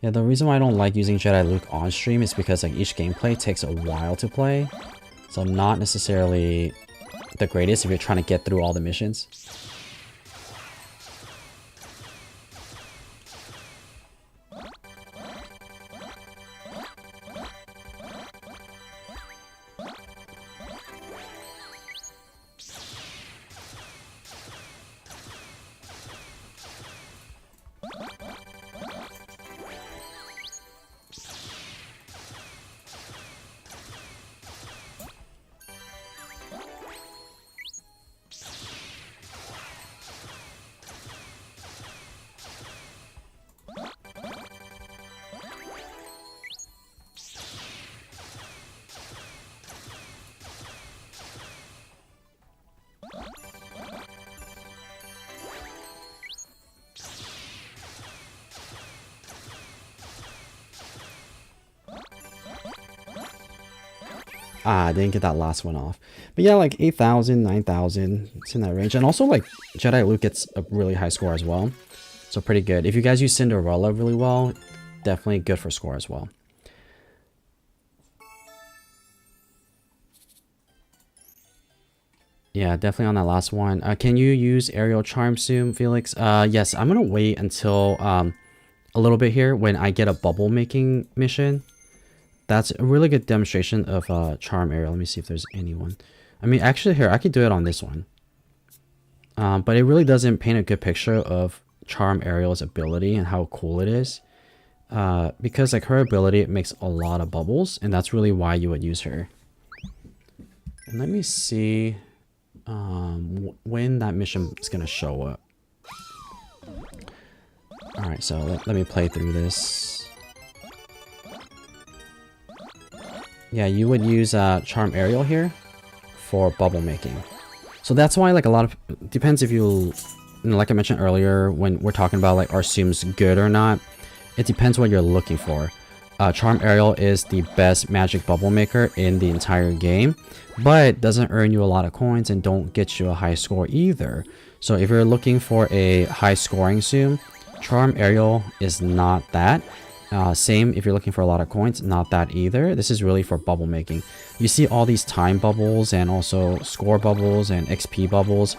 Yeah, the reason why I don't like using Jedi Luke on stream is because like each gameplay takes a while to play. So not necessarily the greatest if you're trying to get through all the missions. Ah, I didn't get that last one off. But yeah, like 8,000, 9,000, it's in that range. And also like Jedi Luke gets a really high score as well. So pretty good. If you guys use Cinderella really well, definitely good for score as well. Yeah, definitely on that last one. Can you use Ariel Charm soon, Felix? Yes, I'm gonna wait until a little bit here when I get a bubble making mission. That's a really good demonstration of Charm Ariel. Let me see if there's anyone. I mean, actually here, I could do it on this one. But it really doesn't paint a good picture of Charm Ariel's ability and how cool it is. Because like her ability, it makes a lot of bubbles, and that's really why you would use her. And let me see when that mission is gonna show up. Alright, so let me play through this. Yeah, you would use Charm Ariel here for bubble making. So that's why like a lot of, depends if you know, like I mentioned earlier when we're talking about like are Tsums good or not, it depends what you're looking for. Charm Ariel is the best magic bubble maker in the entire game, but doesn't earn you a lot of coins and don't get you a high score either. So if you're looking for a high scoring Tsum, Charm Ariel is not that. Same if you're looking for a lot of coins, not that either. This is really for bubble making. You see all these time bubbles and also score bubbles and XP bubbles.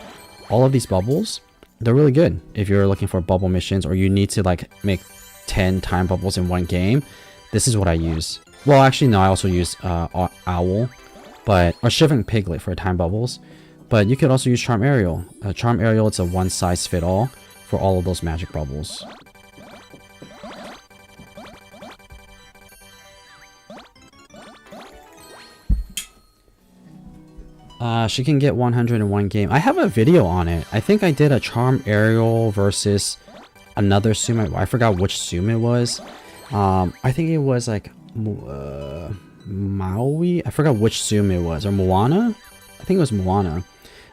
All of these bubbles, they're really good if you're looking for bubble missions or you need to like make 10 time bubbles in one game. This is what I use. Well, actually no, I also use Owl, or Shivering Piglet for time bubbles. But you could also use Charm Ariel. Charm Ariel, it's a one size fit all for all of those magic bubbles. She can get 100 in one game. I have a video on it. I think I did a Charm Ariel versus another Tsum. I forgot which Tsum it was. I think it was like Maui. I forgot which Tsum it was, or Moana. I think it was Moana.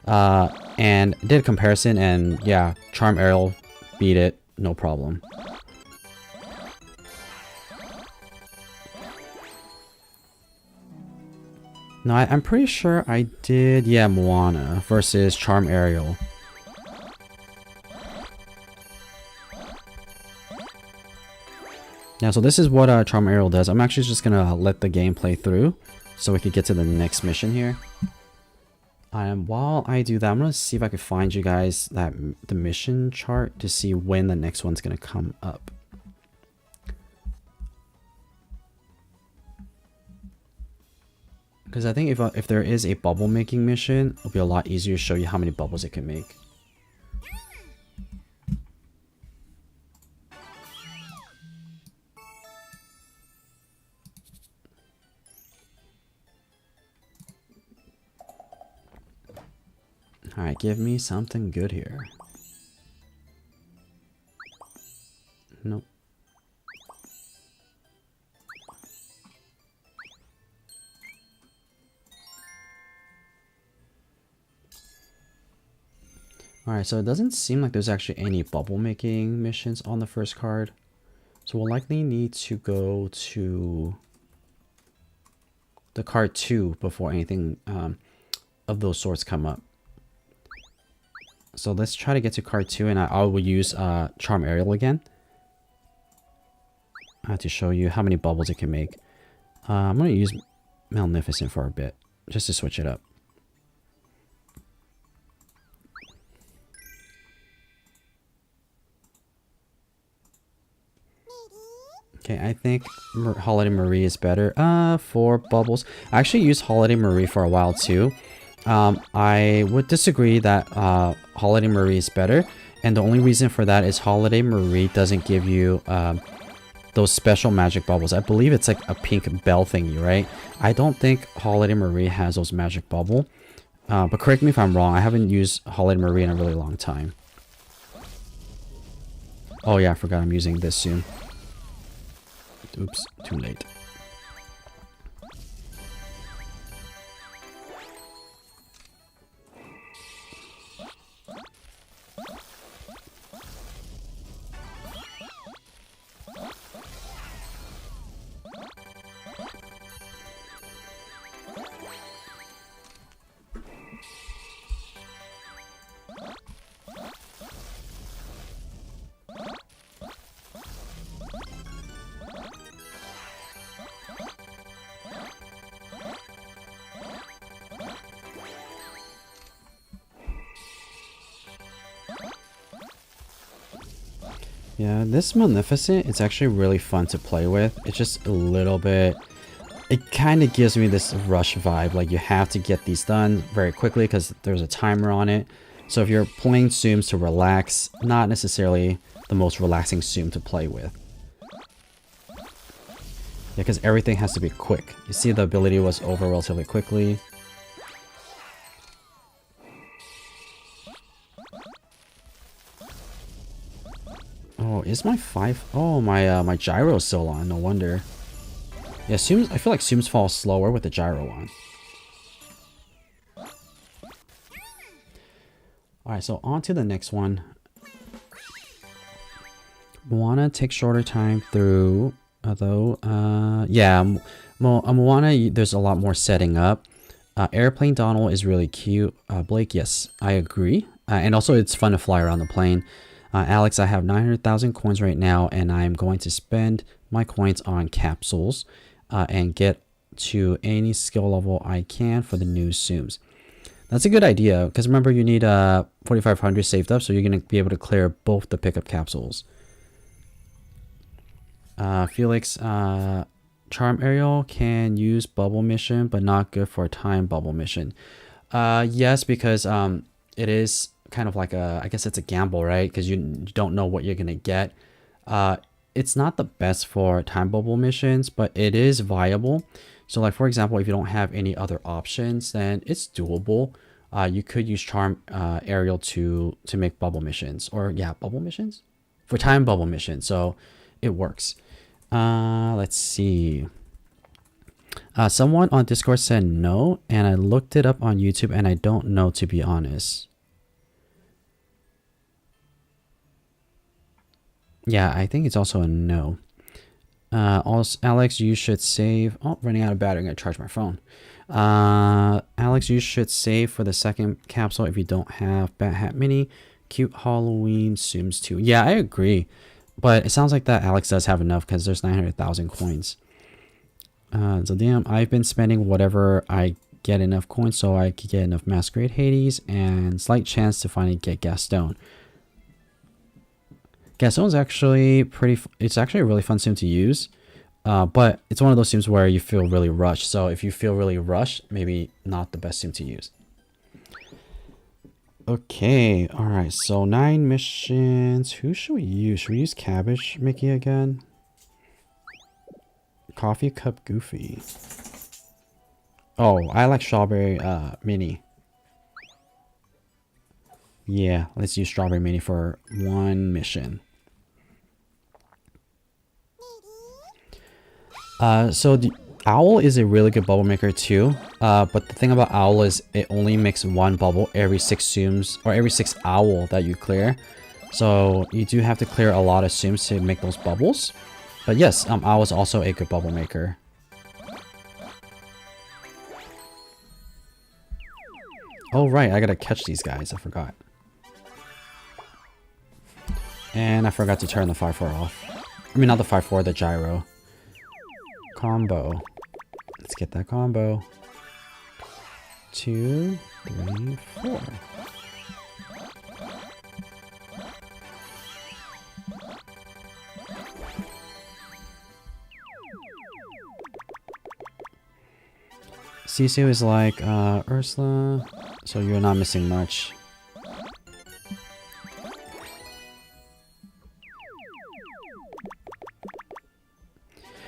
And did a comparison, and yeah, Charm Ariel beat it, no problem. No, I'm pretty sure I did, yeah, Moana versus Charm Ariel. Yeah, so this is what Charm Ariel does. I'm actually just gonna let the game play through so we could get to the next mission here. While I do that, I'm gonna see if I could find you guys the mission chart to see when the next one's gonna come up. Because I think if there is a bubble making mission, it'll be a lot easier to show you how many bubbles it can make. Alright, give me something good here. Nope. Alright, so it doesn't seem like there's actually any bubble making missions on the first card. So we'll likely need to go to the card 2 before anything of those sorts come up. So let's try to get to card 2, and I will use Charm Ariel again to show you how many bubbles it can make. I'm going to use Magnificent for a bit, just to switch it up. Okay, I think Holiday Marie is better for bubbles. I actually used Holiday Marie for a while too. I would disagree that Holiday Marie is better, and the only reason for that is Holiday Marie doesn't give you those special magic bubbles. I believe it's like a pink bell thingy, right? I don't think Holiday Marie has those magic bubble, but correct me if I'm wrong. I haven't used Holiday Marie in a really long time. Oh yeah, I forgot I'm using this soon. Oops, too late. Yeah, this Magnificent, it's actually really fun to play with. It's just a little bit... It kind of gives me this rush vibe. Like, you have to get these done very quickly because there's a timer on it. So if you're playing Tsums to relax, not necessarily the most relaxing Tsum to play with. Yeah, because everything has to be quick. You see the ability was over relatively quickly. Oh, is my 5? Oh, my gyro's still on. No wonder. Yeah, Tsums, I feel like Tsums falls slower with the gyro on. Alright, so on to the next one. Moana takes shorter time through, although, yeah, Moana, there's a lot more setting up. Airplane Donald is really cute. Blake, yes, I agree. And also, it's fun to fly around the plane. Alex, I have 900,000 coins right now, and I'm going to spend my coins on capsules and get to any skill level I can for the new Tsums. That's a good idea, because remember, you need 4,500 saved up, so you're going to be able to clear both the pickup capsules. Felix, Charm Ariel can use bubble mission, but not good for a time bubble mission. Yes, because it is kind of like I guess it's a gamble, right? Because you don't know what you're gonna get. It's not the best for time bubble missions, but it is viable. So like, for example, if you don't have any other options, then it's doable. You could use Charm Ariel to make bubble missions, or yeah, bubble missions for time bubble missions. So it works. Let's see. Someone on Discord said no, and I looked it up on YouTube, and I don't know, to be honest. Yeah, I think it's also a no. Also, Alex, you should save. Oh, running out of battery. I'm gonna charge my phone. Alex, you should save for the second capsule if you don't have Hat Minnie. Cute Halloween Tsums too. Yeah, I agree. But it sounds like that Alex does have enough because there's 900,000 coins. So damn, I've been spending whatever I get enough coins so I could get enough Masquerade Hades and slight chance to finally get Gaston. Gaston's actually it's actually a really fun sim to use. But it's one of those sims where you feel really rushed. So if you feel really rushed, maybe not the best sim to use. Okay, alright, so 9 missions. Who should we use? Should we use Cabbage Mickey again? Coffee Cup Goofy. Oh, I like Strawberry Mini. Yeah, let's use Strawberry Mini for 1 mission. So the Owl is a really good bubble maker too. But the thing about Owl is it only makes 1 bubble every 6 Tsums or every 6 Owl that you clear. So you do have to clear a lot of Tsums to make those bubbles. But yes, Owl is also a good bubble maker. Oh right, I gotta catch these guys, I forgot. And I forgot to turn the 5-4 off. I mean not the 5-4, the gyro. Combo. Let's get that combo. 2, 3, 4. Sisu is like Ursula, so you're not missing much.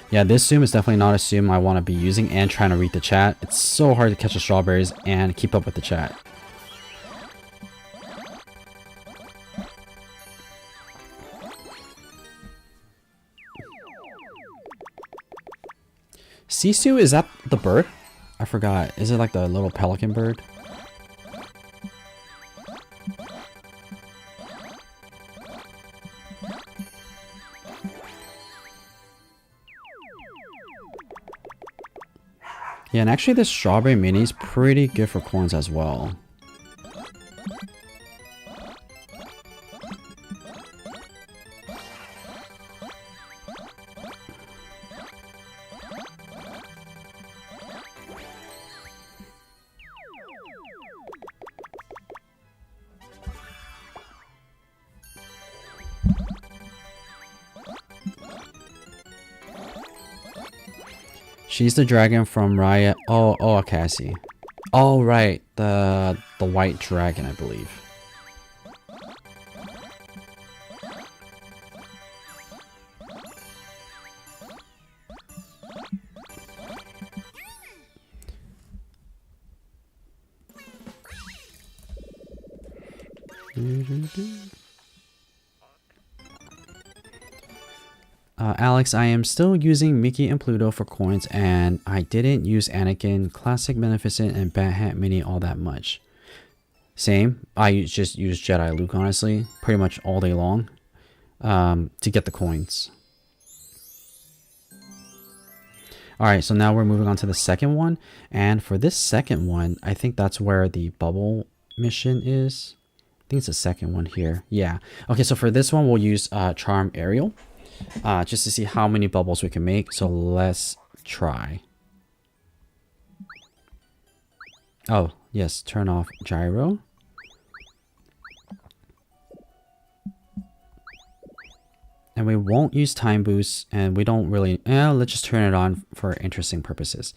Yeah, this Tsum is definitely not a Tsum I want to be using and trying to read the chat. It's so hard to catch the strawberries and keep up with the chat. Sisu, is that the bird? I forgot. Is it like the little pelican bird? Yeah, and actually this Strawberry Mini is pretty good for coins as well. She's the dragon from Riot. Oh, okay, I see. Oh, right, the white dragon, I believe. Alex, I am still using Mickey and Pluto for coins, and I didn't use Anakin, Classic, Beneficent, and Hat Minnie all that much. Same. I just use Jedi Luke, honestly, pretty much all day long, to get the coins. Alright, so now we're moving on to the second one, and for this second one, I think that's where the bubble mission is. I think it's the second one here. Yeah. Okay, so for this one, we'll use Charm Ariel. Just to see how many bubbles we can make. So let's try. Oh, yes. Turn off gyro. And we won't use time boost. And we don't really... let's just turn it on for interesting purposes.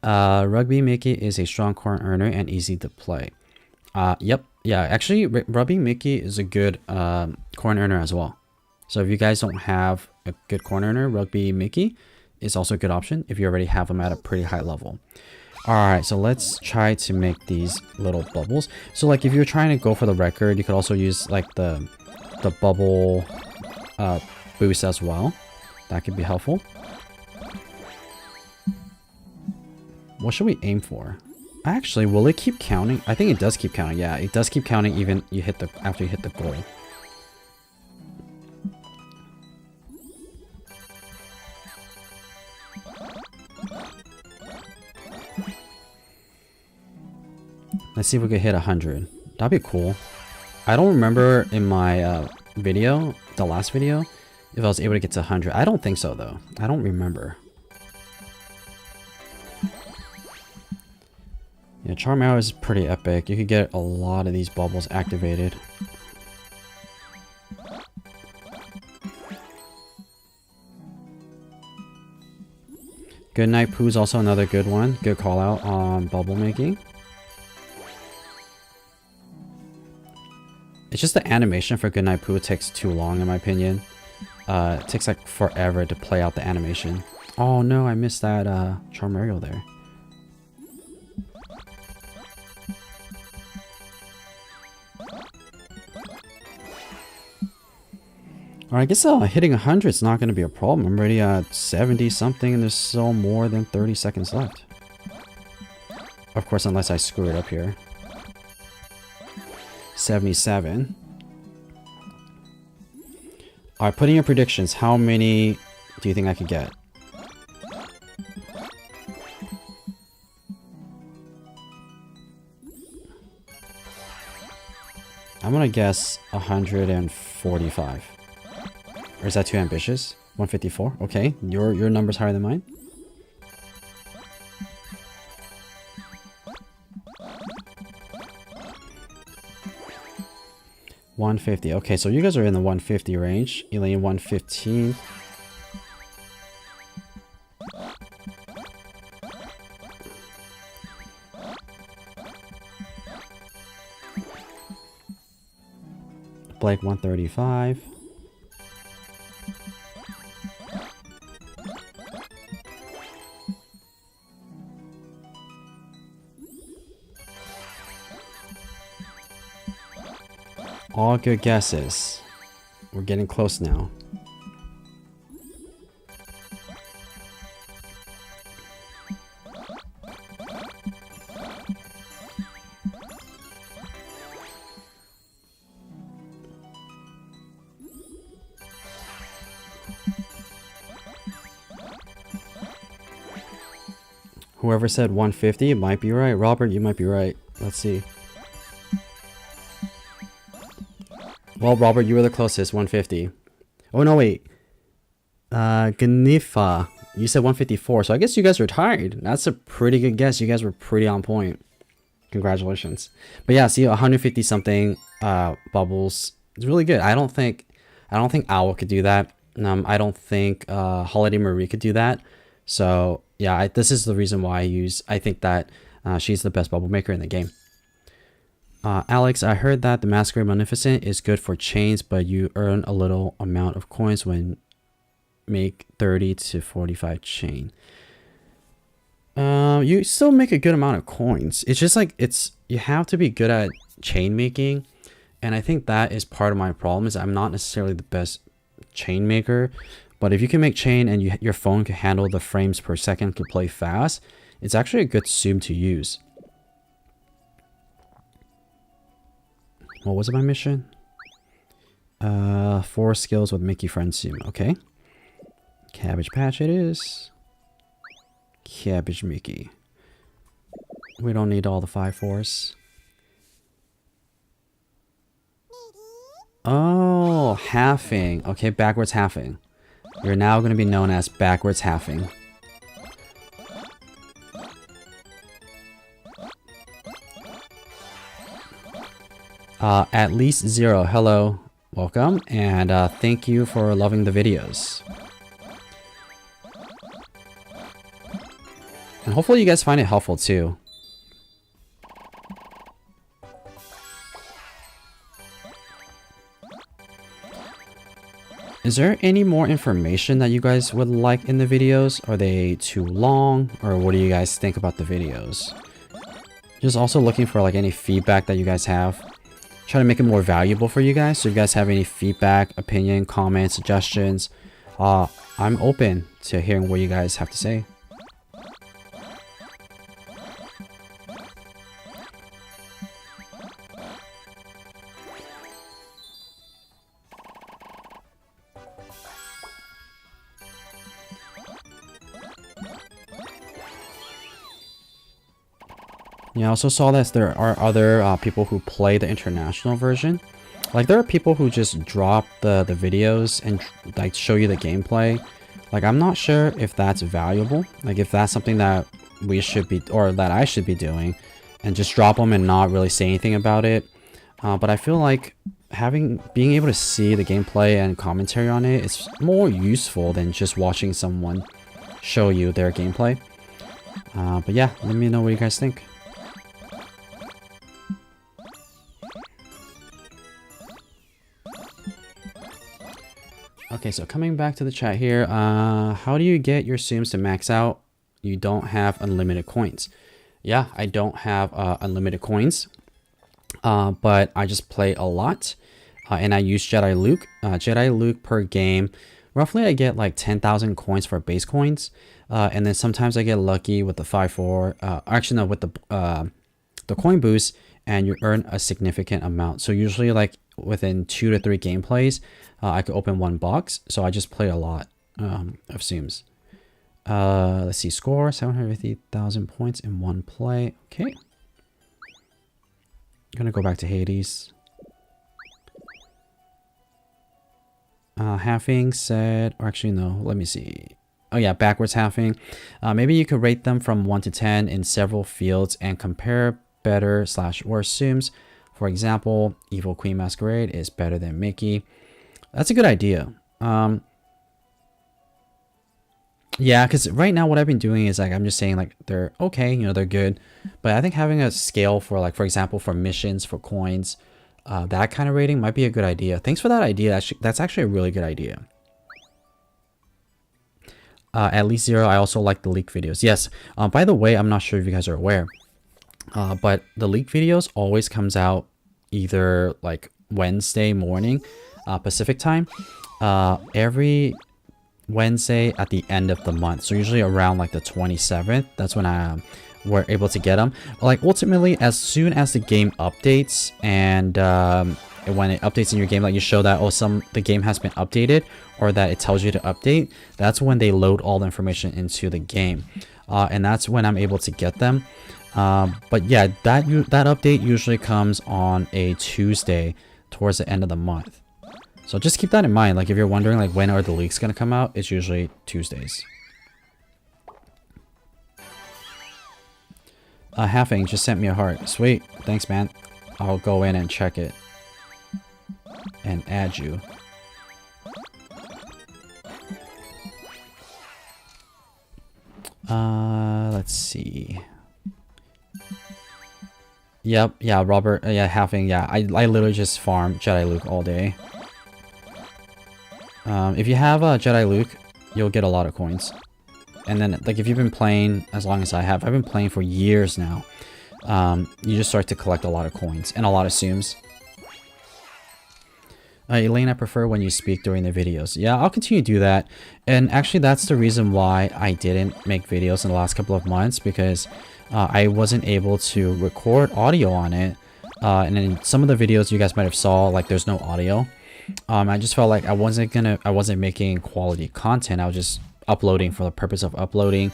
Rugby Mickey is a strong coin earner and easy to play. Yep. Yeah, actually, Rugby Mickey is a good coin earner as well. So if you guys don't have a good coin earner, Rugby Mickey is also a good option if you already have them at a pretty high level. Alright, so let's try to make these little bubbles. So like if you're trying to go for the record, you could also use like the bubble boost as well. That could be helpful. What should we aim for? Actually, will it keep counting? I think it does keep counting. Yeah, it does keep counting even after you hit the goal. Let's see if we could hit 100. That'd be cool. I don't remember in my video, the last video, if I was able to get to 100. I don't think so though. I don't remember. Yeah, Charm Arrow is pretty epic. You could get a lot of these bubbles activated. Goodnight Pooh is also another good one. Good call out on bubble making. It's just the animation for Goodnight Pooh takes too long in my opinion. It takes like forever to play out the animation. Oh no, I missed that Charm Ariel there. Alright, I guess hitting 100 is not going to be a problem. I'm already at 70 something and there's still more than 30 seconds left. Of course, unless I screw it up here. 77. Alright, putting your predictions. How many do you think I could get? I'm gonna guess 145. Or is that too ambitious? 154? Okay, your number's higher than mine. $150. Okay, so you guys are in the 150 range. Elaine, 115. Blake, 135. All good guesses. We're getting close now. Whoever said 150 might be right. Robert, you might be right. Let's see. Well, Robert, you were the closest, 150. Oh, no, wait. Ganifa, you said 154, so I guess you guys are tied. That's a pretty good guess. You guys were pretty on point. Congratulations. But yeah, see, 150 something bubbles. It's really good. I don't think Owl could do that. I don't think Holiday Marie could do that. So yeah, this is the reason why I think that she's the best bubble maker in the game. Alex, I heard that the Masquerade Magnificent is good for chains, but you earn a little amount of coins when make 30 to 45 chain. You still make a good amount of coins. It's just like you have to be good at chain making, and I think that is part of my problem. Is I'm not necessarily the best chain maker, but if you can make chain and your phone can handle the frames per second, can play fast, it's actually a good Tsum to use. What was my mission? 4 skills with Mickey friend Tsum. Okay. Cabbage Patch it is. Cabbage Mickey. We don't need all the 5-4s. Oh, halving. Okay, backwards halving. You're now going to be known as backwards halving. At least 0. Hello, welcome, and thank you for loving the videos. And hopefully you guys find it helpful too. Is there any more information that you guys would like in the videos? Are they too long, or what do you guys think about the videos? Just also looking for like any feedback that you guys have. Try to make it more valuable for you guys. So if you guys have any feedback, opinion, comments, suggestions, I'm open to hearing what you guys have to say. Yeah, I also saw that there are other people who play the international version. Like there are people who just drop the videos and like show you the gameplay. Like I'm not sure if that's valuable. Like if that's something that we should be, or that I should be doing, and just drop them and not really say anything about it. But I feel like being able to see the gameplay and commentary on it is more useful than just watching someone show you their gameplay. But yeah, let me know what you guys think. Okay, so coming back to the chat here, how do you get your Tsums to max out? You don't have unlimited coins. Yeah, I don't have unlimited coins, but I just play a lot, and I use Jedi Luke. Jedi Luke per game, roughly I get like 10,000 coins for base coins, and then sometimes I get lucky with the 5-4, actually no, with the coin boost, and you earn a significant amount. So usually like within 2 to 3 gameplays, I could open 1 box. So I just play a lot of Tsums. Let's see, score 750,000 points in 1 play. Okay, I'm gonna go back to Hades. Halving said, or actually no, let me see. Oh yeah, backwards halving. Maybe you could rate them from 1 to 10 in several fields and compare better / worse Tsums. For example, Evil Queen Masquerade is better than Mickey. That's a good idea. Yeah, because right now what I've been doing is like I'm just saying like they're okay, you know, they're good. But I think having a scale for like, for example, for missions, for coins, that kind of rating might be a good idea. Thanks for that idea. That's actually a really good idea. At least 0. I also like the leak videos. Yes. By the way, I'm not sure if you guys are aware, but the leak videos always comes out either like Wednesday morning, Pacific time, every Wednesday at the end of the month. So usually around like the 27th, that's when we're able to get them. Like ultimately, as soon as the game updates and when it updates in your game, like you show that, oh, the game has been updated, or that it tells you to update, that's when they load all the information into the game. And that's when I'm able to get them. But yeah, that update usually comes on a Tuesday towards the end of the month. So just keep that in mind. Like if you're wondering like when are the leaks going to come out, it's usually Tuesdays. Halving just sent me a heart. Sweet. Thanks, man. I'll go in and check it and add you. Let's see. Yep, yeah, Robert, yeah, Halving, yeah. I literally just farm Jedi Luke all day. If you have Jedi Luke, you'll get a lot of coins. And then, like, if you've been playing as long as I've been playing for years now, you just start to collect a lot of coins and a lot of Tsums. Elaine, I prefer when you speak during the videos. Yeah, I'll continue to do that. And actually, that's the reason why I didn't make videos in the last couple of months, because I wasn't able to record audio on it. And in some of the videos you guys might have saw, like, there's no audio. I just felt like I wasn't making quality content. I was just uploading for the purpose of uploading,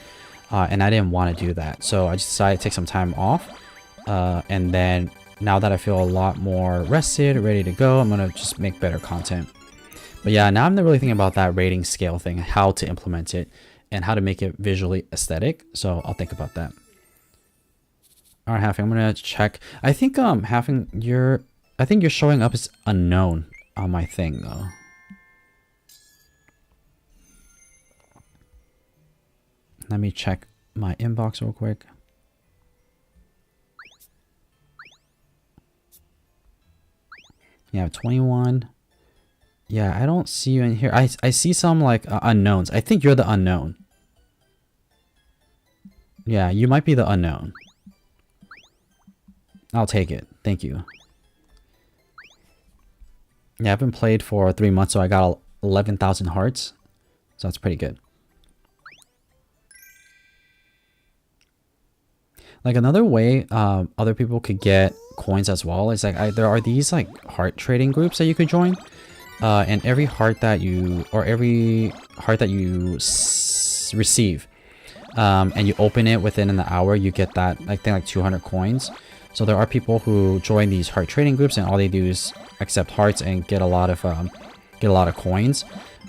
and I didn't want to do that. So I just decided to take some time off, and then now that I feel a lot more rested, ready to go, I'm gonna just make better content. But yeah, now I'm really thinking about that rating scale thing, how to implement it, and how to make it visually aesthetic. So I'll think about that. All right, Halving, I'm gonna check. I think Halving, you're showing up as unknown on my thing though. Let me check my inbox real quick. Yeah, 21. Yeah, I don't see you in here. I see some like unknowns. I think you're the unknown. Yeah, you might be the unknown. I'll take it. Thank you. Yeah, I haven't played for 3 months, so I got 11,000 hearts. So that's pretty good. Like another way other people could get coins as well is like there are these like heart trading groups that you could join, and every heart that you receive, and you open it within an hour, you get that, I think, like 200 coins. So there are people who join these heart trading groups, and all they do is accept hearts and get a lot of coins.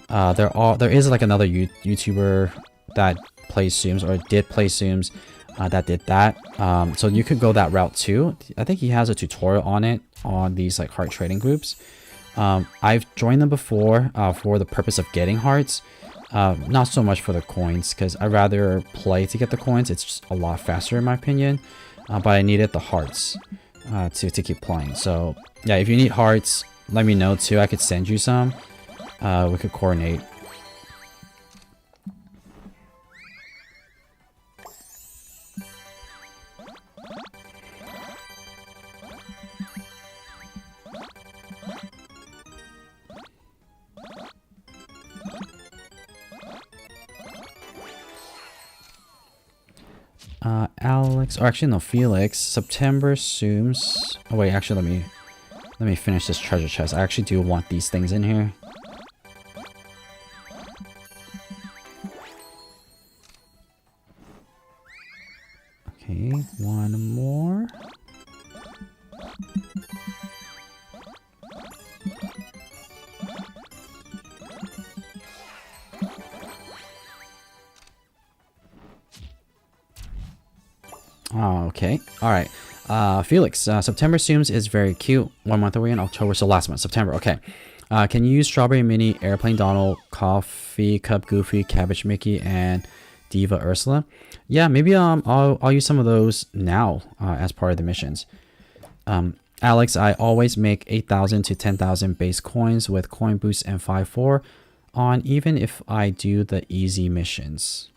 There is like another YouTuber that plays Tsums, or did play Tsums, that did that. So you could go that route too. I think he has a tutorial on it on these like heart trading groups. I've joined them before for the purpose of getting hearts. Not so much for the coins, because I'd rather play to get the coins. It's just a lot faster in my opinion. But I needed the hearts to keep playing. So yeah, if you need hearts, let me know too. I could send you some. We could coordinate. Alex, or actually no, Felix. September Tsums. Oh wait, actually let me finish this treasure chest. I actually do want these things in here. Okay, one more. Oh, okay. All right. Felix, September Tsums is very cute. 1 month away in October, so last month, September. Okay. Can you use Strawberry Minnie, Airplane Donald, Coffee Cup Goofy, Cabbage Mickey, and Diva Ursula? Yeah, maybe I'll use some of those now as part of the missions. Alex, I always make 8,000 to 10,000 base coins with coin boosts and 5-4 on, even if I do the easy missions.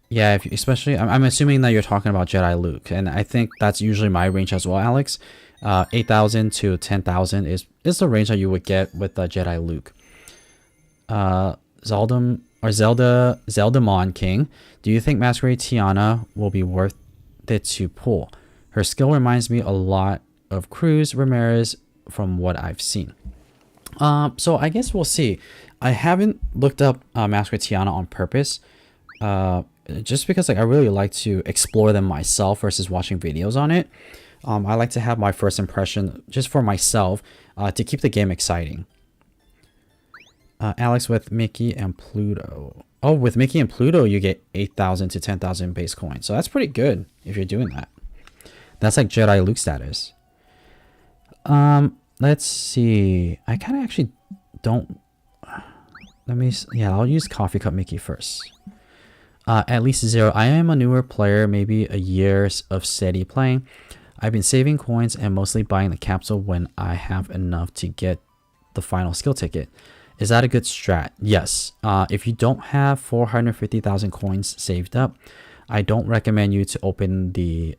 Yeah, especially, I'm assuming that you're talking about Jedi Luke, and I think that's usually my range as well, Alex. 8,000 to 10,000 is the range that you would get with the Jedi Luke. Zeldamon King, do you think Masquerade Tiana will be worth it to pull? Her skill reminds me a lot of Cruz Ramirez from what I've seen. So I guess we'll see. I haven't looked up Masquerade Tiana on purpose. Just because like I really like to explore them myself versus watching videos on it. I like to have my first impression just for myself to keep the game exciting. Alex, with Mickey and Pluto. Oh, with Mickey and Pluto you get 8,000 to 10,000 base coins. So that's pretty good if you're doing that. That's like Jedi Luke status. Let's see. I kind of actually don't. Yeah, I'll use Coffee Cup Mickey first. At least 0. I am a newer player, maybe a year of steady playing. I've been saving coins and mostly buying the capsule when I have enough to get the final skill ticket. Is that a good strat? Yes. If you don't have 450,000 coins saved up, I don't recommend you to open the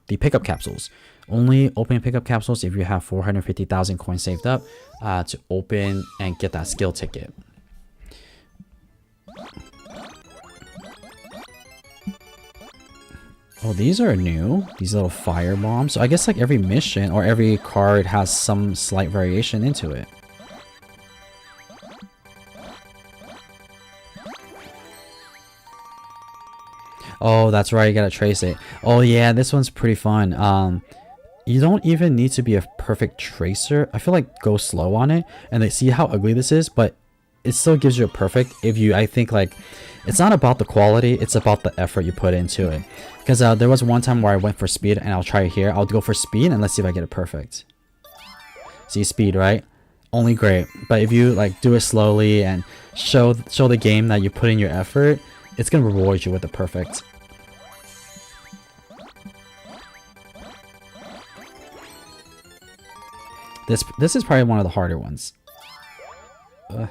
pickup capsules. Only open pickup capsules if you have 450,000 coins saved up to open and get that skill ticket. Oh, these are new. These little fire bombs. So I guess like every mission or every card has some slight variation into it. Oh, that's right. You gotta trace it. Oh yeah, this one's pretty fun. You don't even need to be a perfect tracer. I feel like go slow on it and they see how ugly this is, but it still gives you a perfect if you, I think like, it's not about the quality, it's about the effort you put into it. Because there was one time where I went for speed and I'll try it here. I'll go for speed and let's see if I get it perfect. See, speed, right? Only great. But if you like do it slowly and show the game that you put in your effort, it's gonna reward you with the perfect. This is probably one of the harder ones. I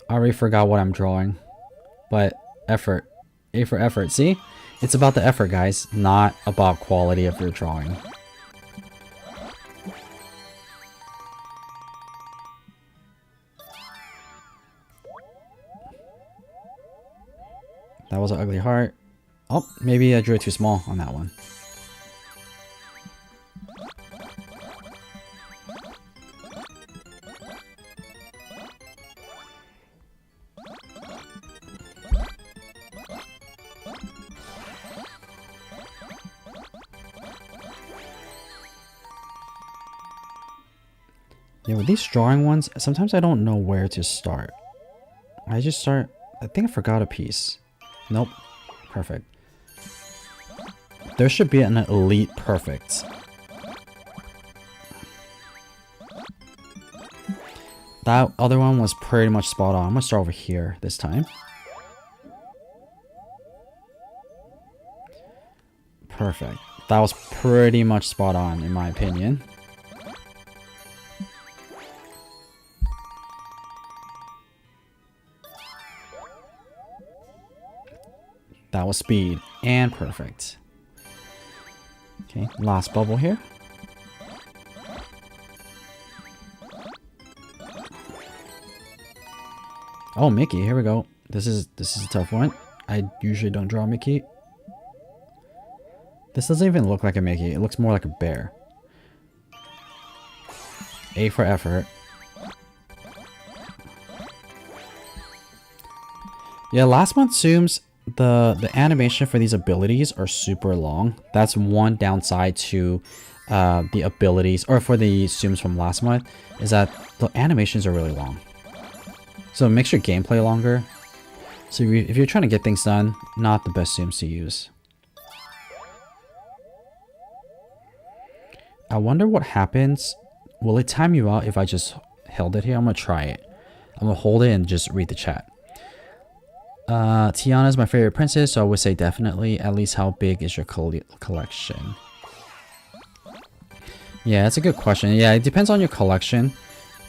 already forgot what I'm drawing. But effort. A for effort. See? It's about the effort, guys, not about quality of your drawing. That was an ugly heart. Oh, maybe I drew it too small on that one. Yeah, with these drawing ones, sometimes I don't know where to start. I think I forgot a piece. Nope. Perfect. There should be an elite perfect. That other one was pretty much spot on. I'm gonna start over here this time. Perfect. That was pretty much spot on in my opinion. That was speed and perfect. Okay, last bubble here. Oh, Mickey, here we go. This is a tough one. I usually don't draw Mickey. This doesn't even look like a Mickey. It looks more like a bear. A for effort. Yeah, last month Tsums, the animation for these abilities are super long. That's one downside to the abilities, or for the Tsums from last month, is that the animations are really long. So it makes your gameplay longer. So if you're trying to get things done, not the best Tsums to use. I wonder what happens. Will it time you out if I just held it here? I'm gonna try it. I'm gonna hold it and just read the chat. Tiana's my favorite princess, so I would say definitely. At least how big is your collection? Yeah, that's a good question. Yeah, it depends on your collection.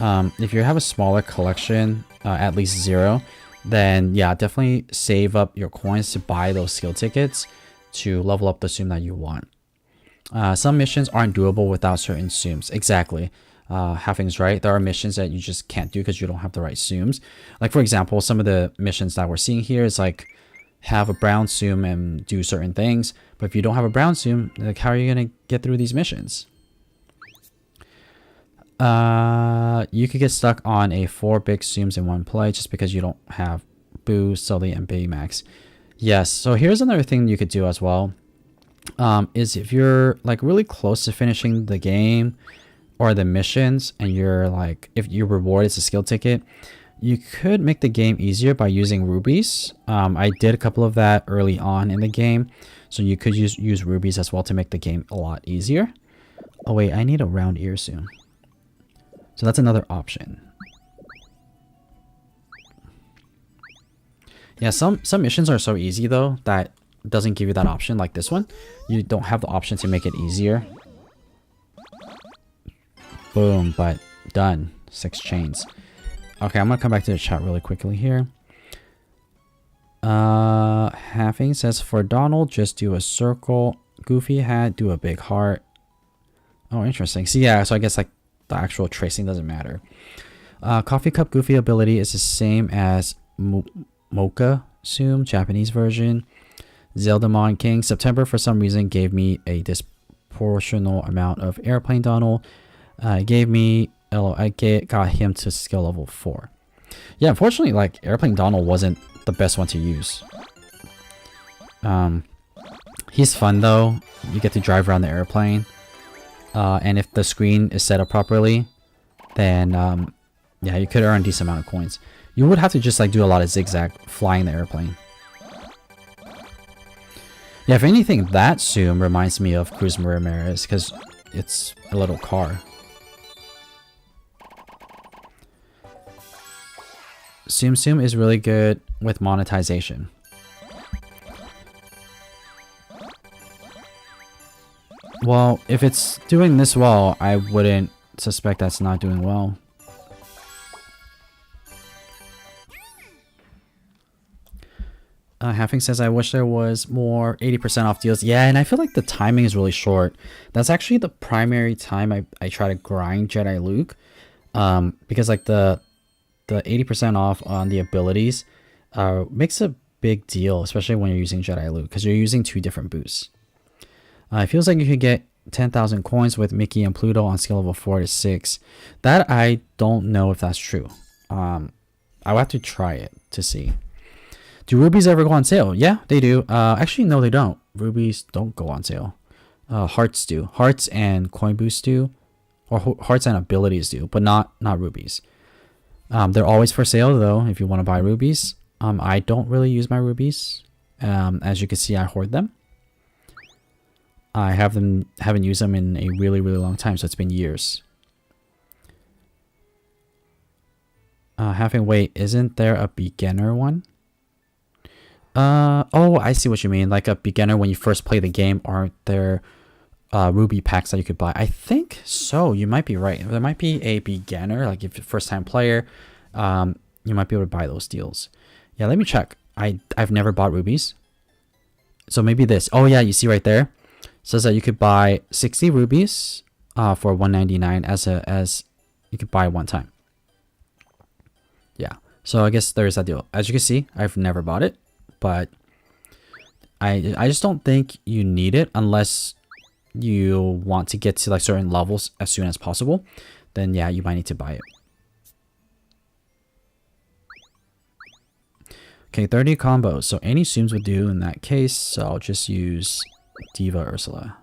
If you have a smaller collection, at least 0, then yeah, definitely save up your coins to buy those skill tickets to level up the Tsum that you want. Some missions aren't doable without certain Tsums. Exactly. Halfing's right. There are missions that you just can't do because you don't have the right Tsums. Like, for example, some of the missions that we're seeing here is like have a brown Tsum and do certain things. But if you don't have a brown Tsum, like, how are you going to get through these missions? You could get stuck on a 4 big Tsums in one play just because you don't have Boo, Sully, and Baymax. Yes, so here's another thing you could do as well. Is if you're like really close to finishing the game or the missions, and you're like, if your reward is a skill ticket, you could make the game easier by using rubies. I did a couple of that early on in the game, so you could use rubies as well to make the game a lot easier. Oh wait, I need a round ear soon. So that's another option. Yeah, some missions are so easy though that doesn't give you that option, like this one. You don't have the option to make it easier. Boom, but done. 6 chains. Okay, I'm gonna come back to the chat really quickly here. Halfing says for Donald, just do a circle. Goofy hat, do a big heart. Oh, interesting. So yeah, so I guess like the actual tracing doesn't matter. Coffee Cup Goofy ability is the same as Mocha Tsum, Japanese version. Zeldamon King. September for some reason gave me a disproportional amount of airplane Donald. I got him to skill level 4. Yeah, unfortunately, like airplane Donald wasn't the best one to use. He's fun though. You get to drive around the airplane. And if the screen is set up properly, then yeah, you could earn a decent amount of coins. You would have to just like do a lot of zigzag flying the airplane. Yeah, if anything, that Tsum reminds me of Cruz Ramirez because it's a little car. Tsum Tsum is really good with monetization. Well, if it's doing this well, I wouldn't suspect that's not doing well. Halfing says, I wish there was more 80% off deals. Yeah, and I feel like the timing is really short. That's actually the primary time I try to grind Jedi Luke. Because like the 80% off on the abilities makes a big deal, especially when you're using Jedi Luke, because you're using 2 different boosts. It feels like you could get 10,000 coins with Mickey and Pluto on skill level 4 to 6. That I don't know if that's true. I would have to try it to see. Do rubies ever go on sale? Yeah, they do. Actually, no, they don't. Rubies don't go on sale. Hearts do. Hearts and coin boost do. or hearts and abilities do, but not rubies. They're always for sale though if you want to buy rubies. I don't really use my rubies. As you can see, I hoard them. I haven't used them in a really long time, so it's been years. Wait, isn't there a beginner one? Oh, I see what you mean. Like a beginner when you first play the game, aren't there ruby packs that you could buy? I think so. You might be right. There might be a beginner, like if you're a first time player, you might be able to buy those deals. Yeah, let me check. I've never bought rubies. So maybe this. Oh yeah, you see right there. It says that you could buy 60 rubies for $1.99 as you could buy one time. Yeah. So I guess there's that deal. As you can see, I've never bought it, but I just don't think you need it unless you want to get to like certain levels as soon as possible. Then yeah, you might need to buy it. Okay, 30 combos. So any Tsums would do in that case. So I'll just use Diva Ursula.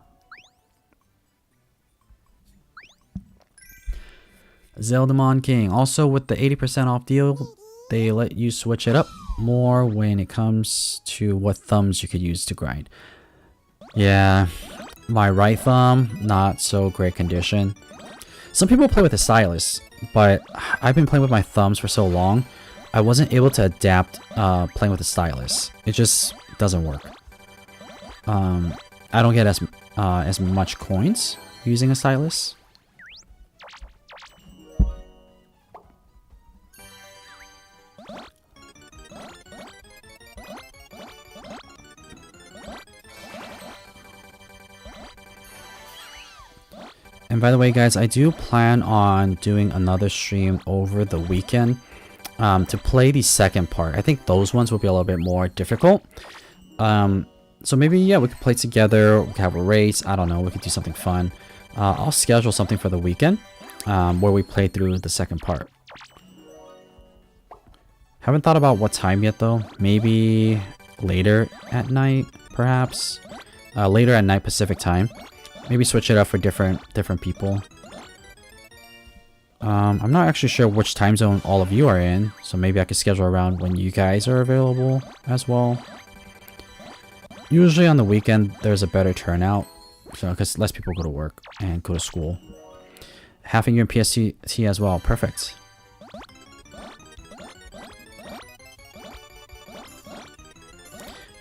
Zeldamon King. Also with the 80% off deal, they let you switch it up more when it comes to what thumbs you could use to grind. Yeah, my right thumb, not so great condition. Some people play with a stylus, but I've been playing with my thumbs for so long, I wasn't able to adapt playing with a stylus. It just doesn't work. I don't get as much coins using a stylus. And by the way, guys, I do plan on doing another stream over the weekend to play the second part. I think those ones will be a little bit more difficult. So maybe, yeah, we could play together. We could have a race. I don't know. We could do something fun. I'll schedule something for the weekend where we play through the second part. Haven't thought about what time yet, though. Maybe later at night, perhaps. Later at night Pacific time. Maybe switch it up for different people. I'm not actually sure which time zone all of you are in, so maybe I could schedule around when you guys are available as well. Usually on the weekend, there's a better turnout, so because less people go to work and go to school. Having you in PST as well, perfect.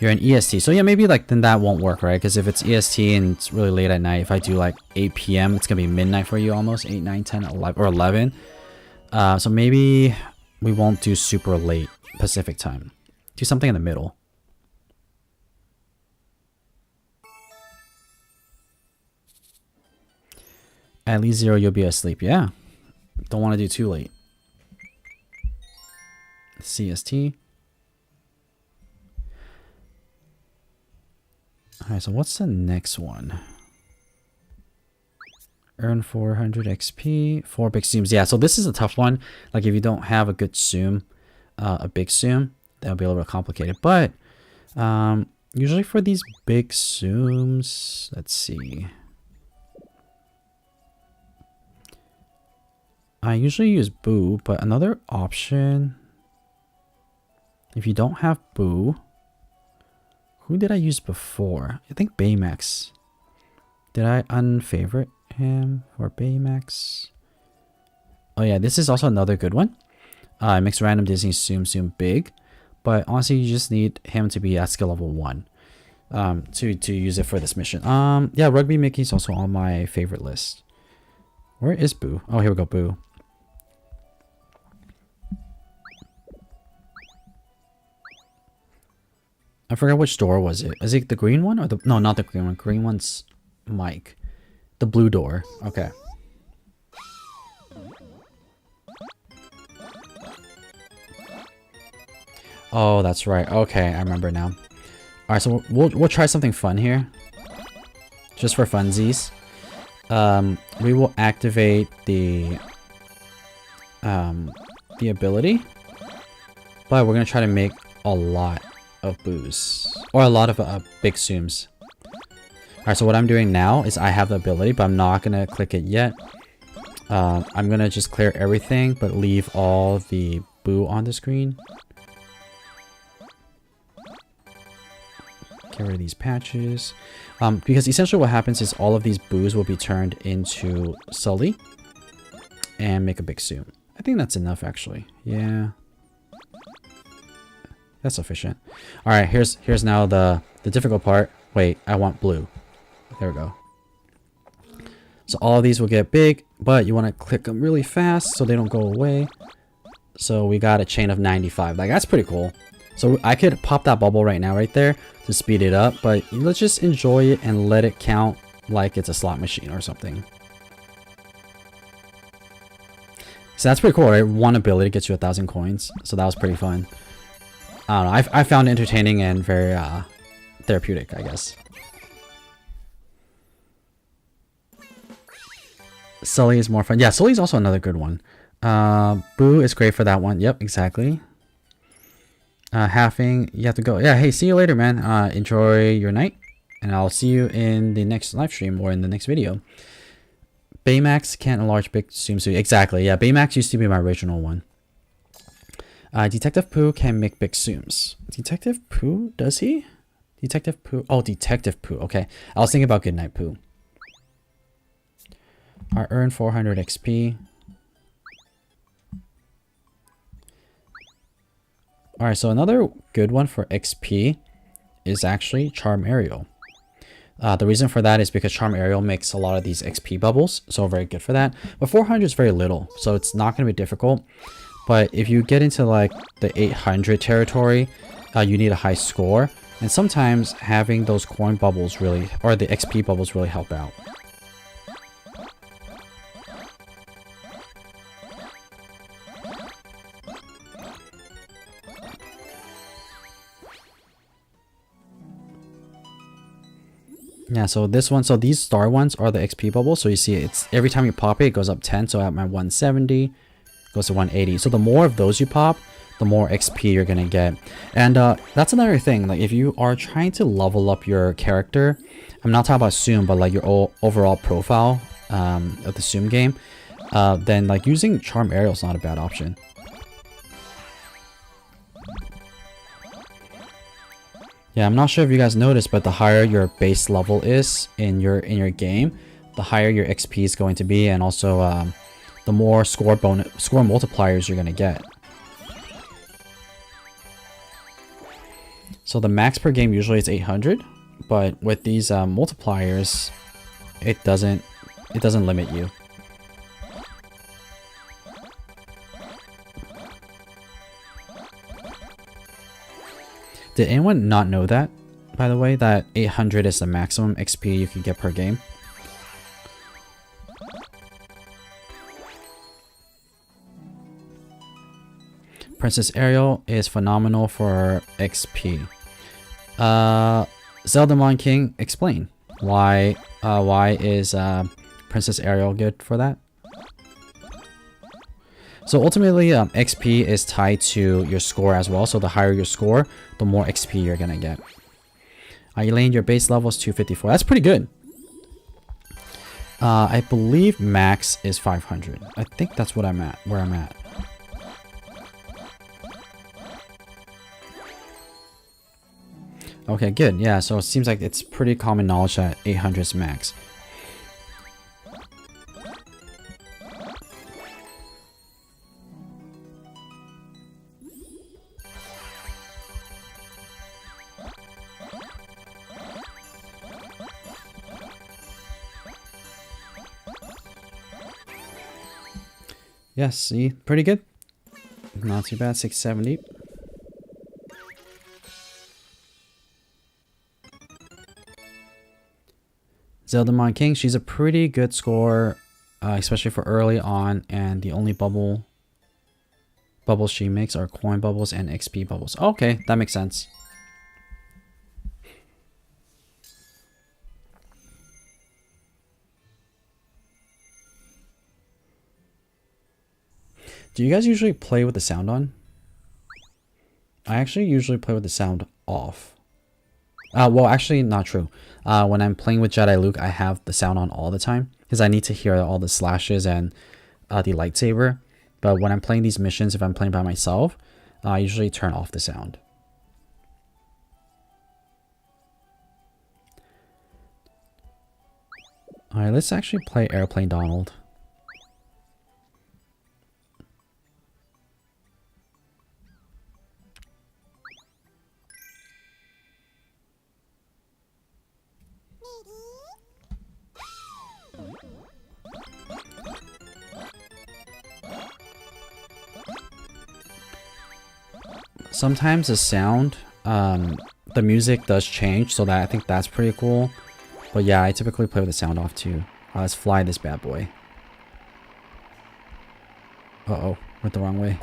You're in EST, so yeah, maybe like then that won't work, right? Because if it's EST and it's really late at night, if I do like 8 p.m, it's gonna be midnight for you almost, 8, 9, 10, 11, or 11. So maybe we won't do super late Pacific time. Do something in the middle. At least 0, you'll be asleep. Yeah, don't want to do too late. CST. Alright, so what's the next one? Earn 400 XP, 4 big Tsums. Yeah, so this is a tough one. Like if you don't have a good Tsum, a big Tsum, that'll be a little bit complicated. But usually for these big Tsums, let's see. I usually use Boo, but another option, if you don't have Boo, who did I use before? I think Baymax. Did I unfavorite him for Baymax? Oh yeah, this is also another good one. It makes random Disney Tsum big, but honestly, you just need him to be at skill level 1 to use it for this mission. Yeah, Rugby Mickey's also on my favorite list. Where is Boo? Oh, here we go, Boo. I forgot which door was it. Is it the green one or the... No, not the green one. Green one's Mike. The blue door. Okay. Oh, that's right. Okay, I remember now. Alright, so we'll try something fun here. Just for funsies. We will activate the ability. But we're going to try to make a lot of Boos. Or a lot of big Tsums. Alright, so what I'm doing now is I have the ability, but I'm not going to click it yet. I'm gonna just clear everything, but leave all the boo on the screen. Get rid of these patches. Because essentially what happens is all of these boos will be turned into Sully and make a big Tsum. I think that's enough actually. Yeah. That's sufficient. Alright, here's now the difficult part. Wait, I want blue. There we go. So all of these will get big, but you want to click them really fast so they don't go away. So we got a chain of 95. Like, that's pretty cool. So I could pop that bubble right now right there to speed it up, but let's just enjoy it and let it count like it's a slot machine or something. So that's pretty cool, right? One ability gets you 1,000 coins. So that was pretty fun. I don't know. I found it entertaining and very therapeutic, I guess. Sully is more fun. Yeah, Sully's also another good one. Boo is great for that one. Yep, exactly. Halving, you have to go. Yeah, hey, see you later, man. Enjoy your night. And I'll see you in the next live stream or in the next video. Baymax can't enlarge big Tsum Tsum. Exactly, yeah. Baymax used to be my original one. Detective Pooh can make big Tsums. Detective Pooh? Does he? Detective Pooh? Oh, Detective Pooh. Okay. I was thinking about Goodnight Pooh. I earned 400 XP. Alright, so another good one for XP is actually Charm Ariel. The reason for that is because Charm Ariel makes a lot of these XP bubbles, so very good for that. But 400 is very little, so it's not going to be difficult. But if you get into like the 800 territory, you need a high score. And sometimes having those coin bubbles really, or the XP bubbles really help out. Yeah, so this one, so these star ones are the XP bubbles. So you see it's every time you pop it, it goes up 10. So at my 170, goes to 180. So the more of those you pop, the more XP you're gonna get. And that's another thing. Like if you are trying to level up your character, I'm not talking about Tsum, but like your overall profile of the Tsum game, then like using Charm Ariel is not a bad option. Yeah, I'm not sure if you guys noticed, but the higher your base level is in your game, the higher your XP is going to be, and also the more score multipliers you're gonna get. So the max per game usually is 800, but with these multipliers, it doesn't limit you. Did anyone not know that, by the way, that 800 is the maximum XP you can get per game? Princess Ariel is phenomenal for XP. Zeldamon King, explain. Why is Princess Ariel good for that? So ultimately, XP is tied to your score as well. So the higher your score, the more XP you're gonna get. Elaine, your base level is 254. That's pretty good. I believe max is 500. I think that's what I'm at. Where I'm at. Okay, good. Yeah, so it seems like it's pretty common knowledge that 800 is max. Yes, see, pretty good. Not too bad, 670. Zeldamon King, she's a pretty good scorer, especially for early on, and the only bubbles she makes are coin bubbles and XP bubbles. Okay, that makes sense. Do you guys usually play with the sound on? I actually usually play with the sound off. Well, actually, not true. When I'm playing with Jedi Luke, I have the sound on all the time because I need to hear all the slashes and the lightsaber. But when I'm playing these missions, if I'm playing by myself, I usually turn off the sound. Alright, let's actually play Airplane Donald. Sometimes the sound, the music does change, so that I think that's pretty cool. But yeah, I typically play with the sound off too. Let's fly this bad boy. Uh-oh, went the wrong way.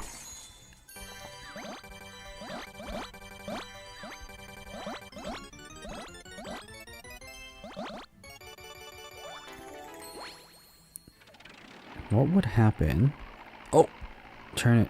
What would happen? Oh, turn it.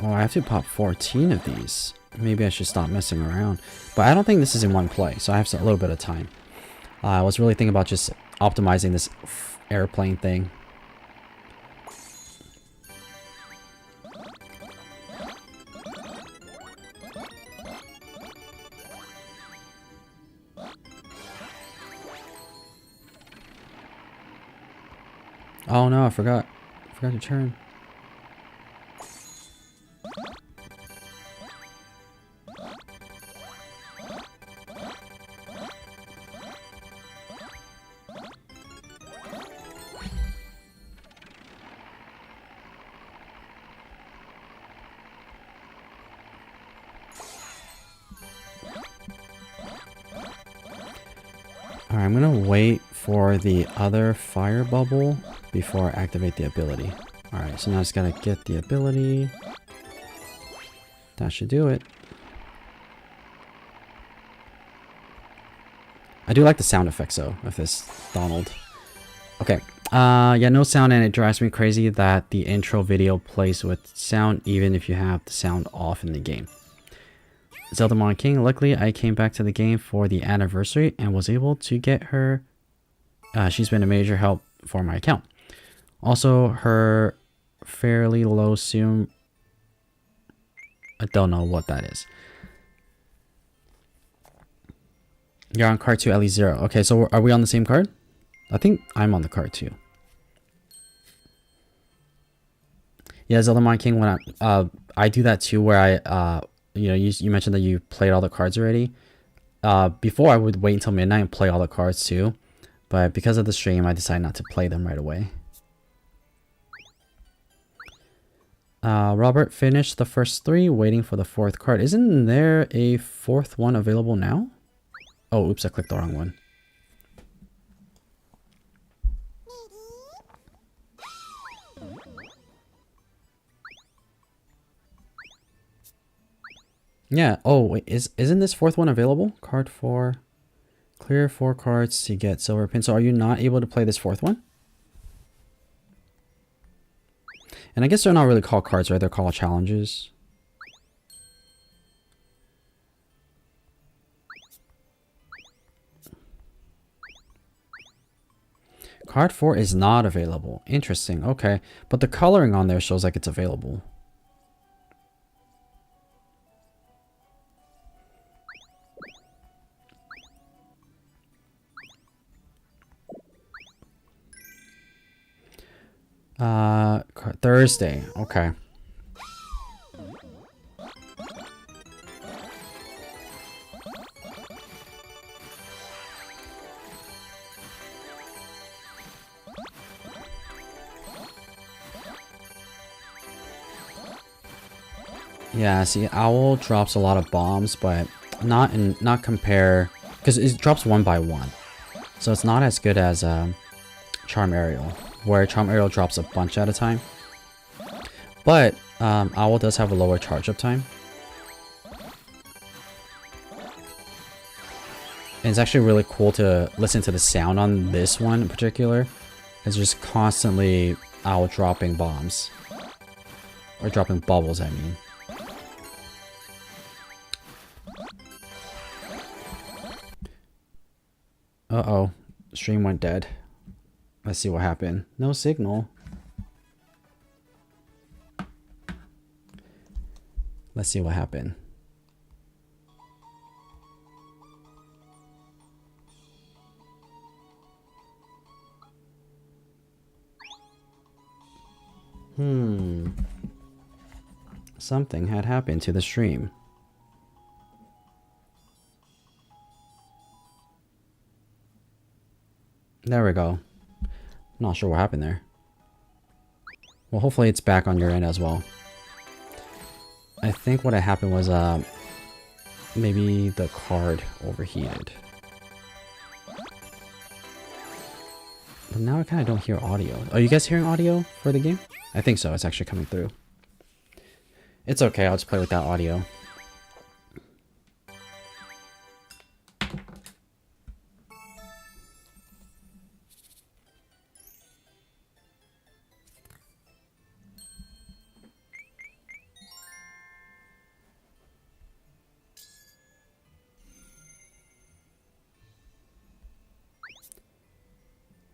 Oh, I have to pop 14 of these. Maybe I should stop messing around. But I don't think this is in one play, so I have a little bit of time. I was really thinking about just optimizing this airplane thing. Oh no, I forgot. I forgot to turn. Alright, I'm gonna wait for the other fire bubble before I activate the ability. Alright, so now I just gotta get the ability. That should do it. I do like the sound effects though of this Donald. Okay. Yeah, no sound, and it drives me crazy that the intro video plays with sound even if you have the sound off in the game. Zelda Mon King, luckily I came back to the game for the anniversary and was able to get her. She's been a major help for my account. Also, her fairly low Tsum. I don't know what that is. You're on card 2, at least 0. Okay, so are we on the same card? I think I'm on the card too. Yeah, Zelda Mon King, when I do that too, where I you know, you mentioned that you played all the cards already. Before I would wait until midnight and play all the cards too, but because of the stream, I decided not to play them right away. Robert finished the first 3, waiting for the 4th card. Isn't there a 4th one available now? Oh, oops, I clicked the wrong one. Yeah. Oh, wait. Isn't this 4th one available? Card 4. Clear 4 cards to get silver pin. So are you not able to play this 4th one? And I guess they're not really called cards, right? They're called challenges. Card 4 is not available. Interesting. Okay. But the coloring on there shows like it's available. Thursday. Okay. Yeah, see, Owl drops a lot of bombs, but not compare, because it drops 1 by 1. So it's not as good as Charm Ariel, where Charm Ariel drops a bunch at a time. But Owl does have a lower charge up time. And it's actually really cool to listen to the sound on this one in particular. It's just constantly owl dropping bombs. Or dropping bubbles, I mean. Uh-oh. Stream went dead. Let's see what happened. No signal. Let's see what happened. Something had happened to the stream. There we go. Not sure what happened there. Well, hopefully it's back on your end as well. I think what had happened was maybe the card overheated. But now I kind of don't hear audio. Are you guys hearing audio for the game? I think so. It's actually coming through. It's okay. I'll just play without audio.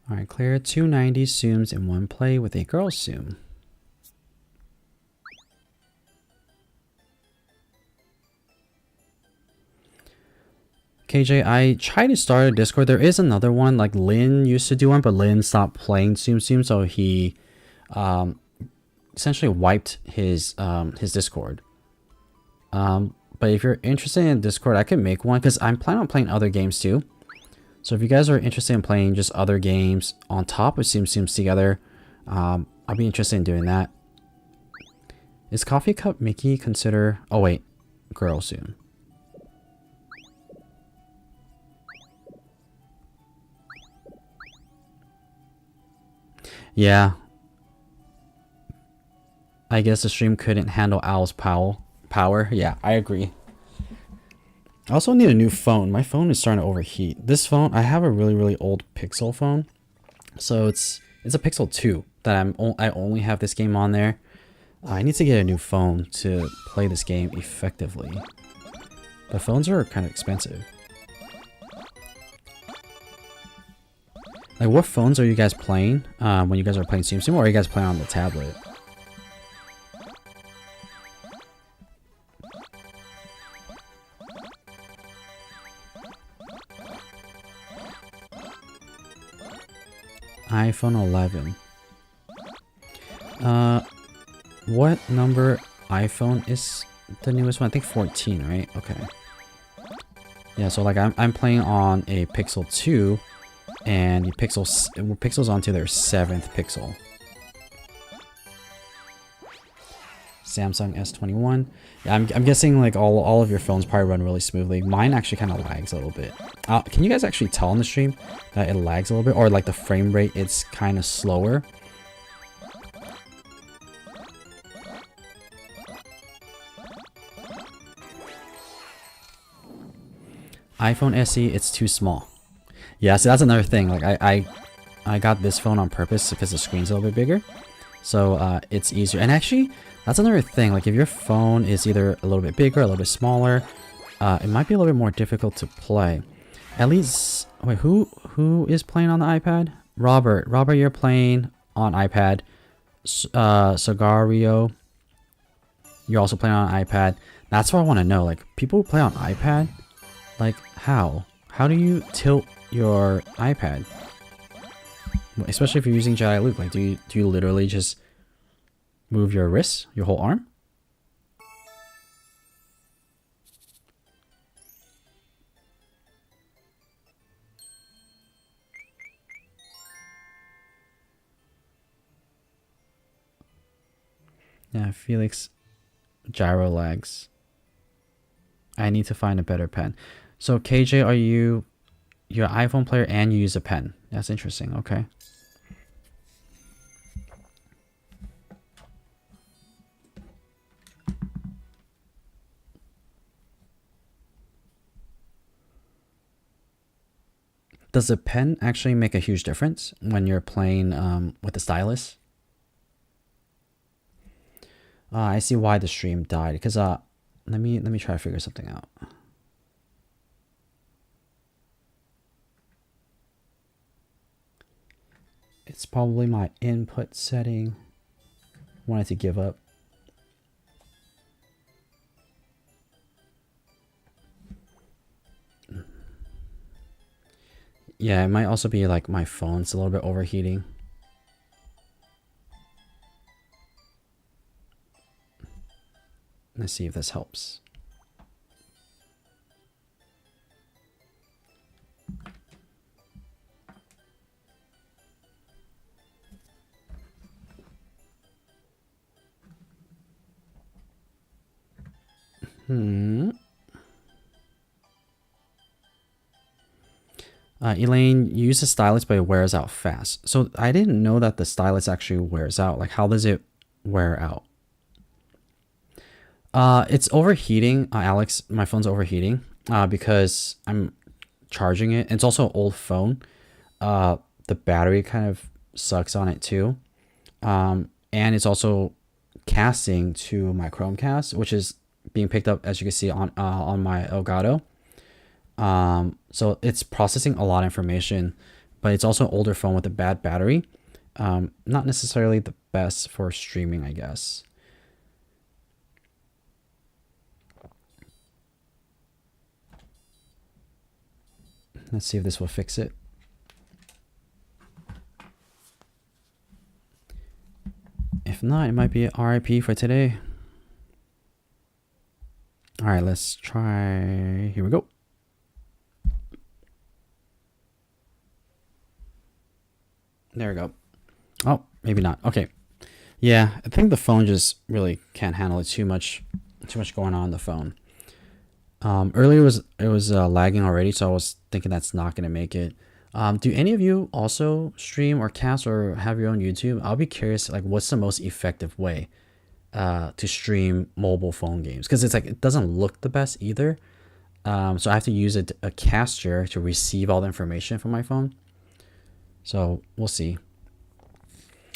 Alright, clear 290 Tsums in one play with a girl Tsum. KJ, I tried to start a Discord. There is another one, like Lin used to do one, but Lin stopped playing Tsum Tsum, so he essentially wiped his Discord. But if you're interested in Discord, I could make one, because I'm planning on playing other games too. So if you guys are interested in playing just other games on top of Tsum Tsums together, I'll be interested in doing that. Is Coffee Cup Mickey consider... Oh wait, girl Tsum. Yeah. I guess the stream couldn't handle Owl's power. Yeah, I agree. I also need a new phone. My phone is starting to overheat. This phone, I have a really old Pixel phone. So it's a Pixel 2 that I only have this game on there. I need to get a new phone to play this game effectively. But phones are kind of expensive. Like, what phones are you guys playing when you guys are playing Tsum Tsum, or are you guys playing on the tablet? iPhone 11. What number iPhone is the newest one? I think 14, right? Okay. Yeah, so like I'm playing on a Pixel 2, and the Pixel's onto their 7th Pixel. Samsung S21. Yeah, I'm guessing like all of your phones probably run really smoothly. Mine actually kind of lags a little bit. Can you guys actually tell on the stream that it lags a little bit, or like the frame rate it's kind of slower? iPhone SE, it's too small. Yeah, so that's another thing. Like I got this phone on purpose because the screen's a little bit bigger, so it's easier. And actually, that's another thing. Like if your phone is either a little bit bigger, a little bit smaller, it might be a little bit more difficult to play. At least, wait, who is playing on the iPad? Robert, you're playing on iPad. Sagario, you're also playing on iPad. That's what I want to know. Like people who play on iPad, like how do you tilt your iPad? Especially if you're using Jedi Luke, like do you literally just move your wrist, your whole arm? Yeah, Felix, gyro lags. I need to find a better pen. So KJ, are you your iPhone player and you use a pen? That's interesting. Okay. Does the pen actually make a huge difference when you're playing with the stylus? I see why the stream died. Because let me try to figure something out. It's probably my input setting. Wanted to give up. Yeah, it might also be like my phone's a little bit overheating. Let's see if this helps. Elaine, you use the stylus, but it wears out fast. So I didn't know that the stylus actually wears out. Like, how does it wear out? It's overheating, Alex. My phone's overheating because I'm charging it. It's also an old phone. The battery kind of sucks on it too. And it's also casting to my Chromecast, which is being picked up, as you can see, on my Elgato. So it's processing a lot of information, but it's also an older phone with a bad battery. Not necessarily the best for streaming, I guess. Let's see if this will fix it. If not, it might be RIP for today. All right, let's try. Here we go. There we go. Oh, maybe not. Okay. Yeah, I think the phone just really can't handle it too much going on the phone. Earlier it was lagging already, so I was thinking that's not gonna make it. Do any of you also stream or cast or have your own YouTube? I'll be curious, like, what's the most effective way to stream mobile phone games? Because it's like it doesn't look the best either. So I have to use a caster to receive all the information from my phone. So we'll see.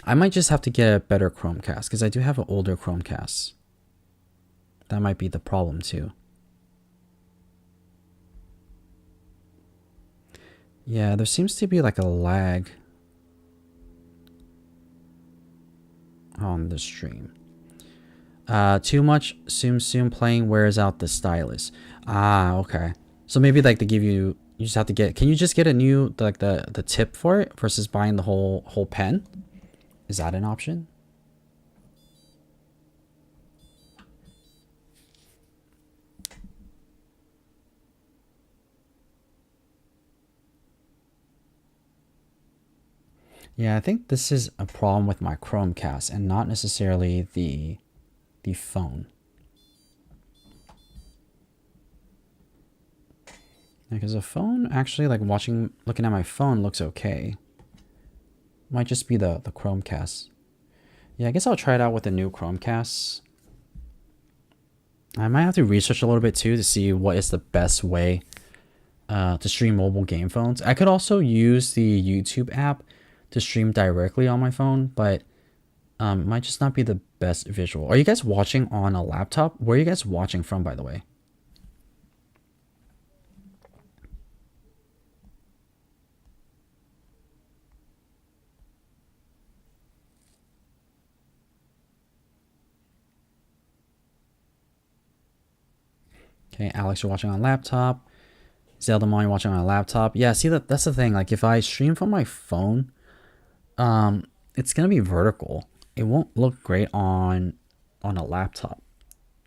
I might just have to get a better Chromecast because I do have an older Chromecast. That might be the problem too. Yeah, there seems to be like a lag on the stream. Too much Tsum Tsum playing wears out the stylus. Ah, okay. So maybe like they give you just have to get. Can you just get a new like the tip for it versus buying the whole pen? Is that an option? Yeah, I think this is a problem with my Chromecast and not necessarily the phone. Because the phone actually, like looking at my phone looks okay. Might just be the Chromecast. Yeah, I guess I'll try it out with the new Chromecast. I might have to research a little bit too to see what is the best way to stream mobile game phones. I could also use the YouTube app to stream directly on my phone, but it might just not be the best visual. Are you guys watching on a laptop? Where are you guys watching from, by the way? Okay, Alex, you're watching on laptop. Zelda Mon, you're watching on a laptop. Yeah, see that's the thing. Like if I stream from my phone, it's gonna be vertical. It won't look great on a laptop.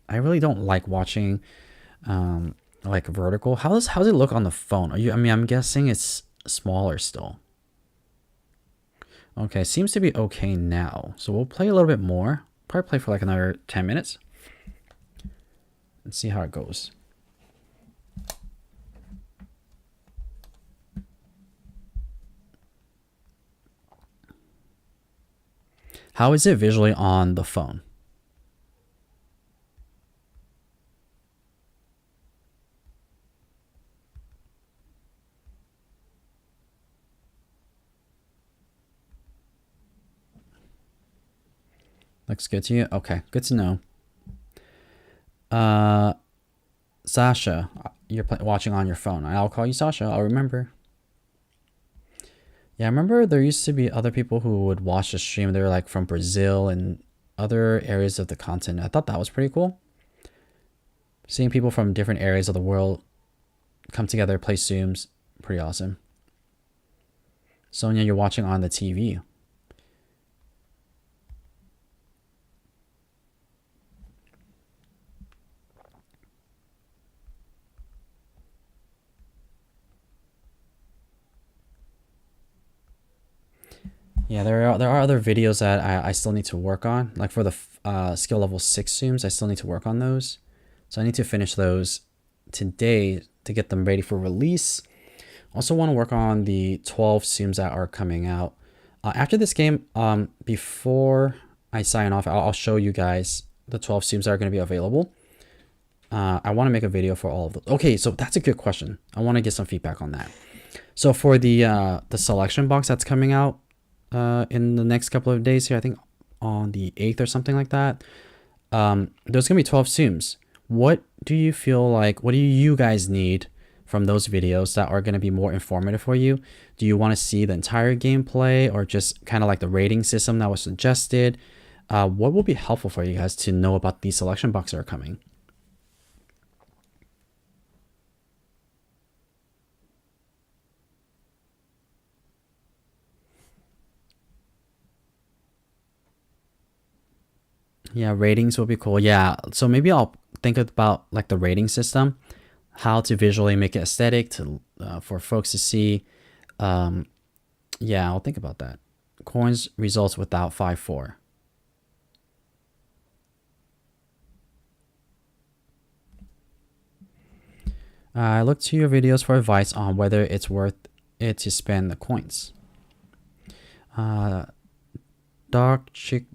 I really don't like watching like vertical. How does it look on the phone? I mean, I'm guessing it's smaller still. Okay, seems to be okay now. So we'll play a little bit more. Probably play for like another 10 minutes. And see how it goes. How is it visually on the phone? Looks good to you? Okay, good to know. Sasha, you're watching on your phone. I'll call you Sasha. I'll remember. Yeah, I remember there used to be other people who would watch the stream. They were like from Brazil and other areas of the continent. I thought that was pretty cool. Seeing people from different areas of the world come together, play Tsums, pretty awesome. Sonia, you're watching on the TV. Yeah, there are other videos that I still need to work on. Like for the skill level 6 Tsums, I still need to work on those. So I need to finish those today to get them ready for release. Also want to work on the 12 Tsums that are coming out. After this game, before I sign off, I'll show you guys the 12 Tsums that are going to be available. I want to make a video for all of those. Okay, so that's a good question. I want to get some feedback on that. So for the selection box that's coming out in the next couple of days here, I think on the 8th or something like that, there's going to be 12 Tsums. What do you feel like, what do you guys need from those videos that are going to be more informative for you? Do you want to see the entire gameplay or just kind of like the rating system that was suggested? What will be helpful for you guys to know about these selection boxes that are coming? Yeah, ratings will be cool. Yeah, so maybe I'll think about like the rating system, how to visually make it aesthetic to for folks to see. Yeah, I'll think about that. Coins results without 5-4. I look to your videos for advice on whether it's worth it to spend the coins. Dark Chick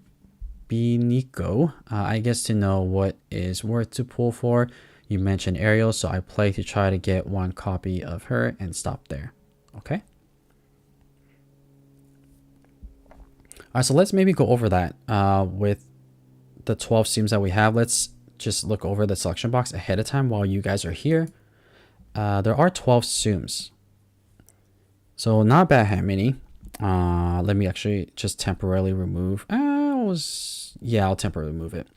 Nico, I guess to know what is worth to pull for. You mentioned Ariel, so I play to try to get one copy of her and stop there. Okay. Alright, so let's maybe go over that with the 12 Tsums that we have. Let's just look over the selection box ahead of time while you guys are here. There are 12 Tsums. So not bad, Hat Minnie. Let me actually just temporarily remove. I'll temporarily remove it.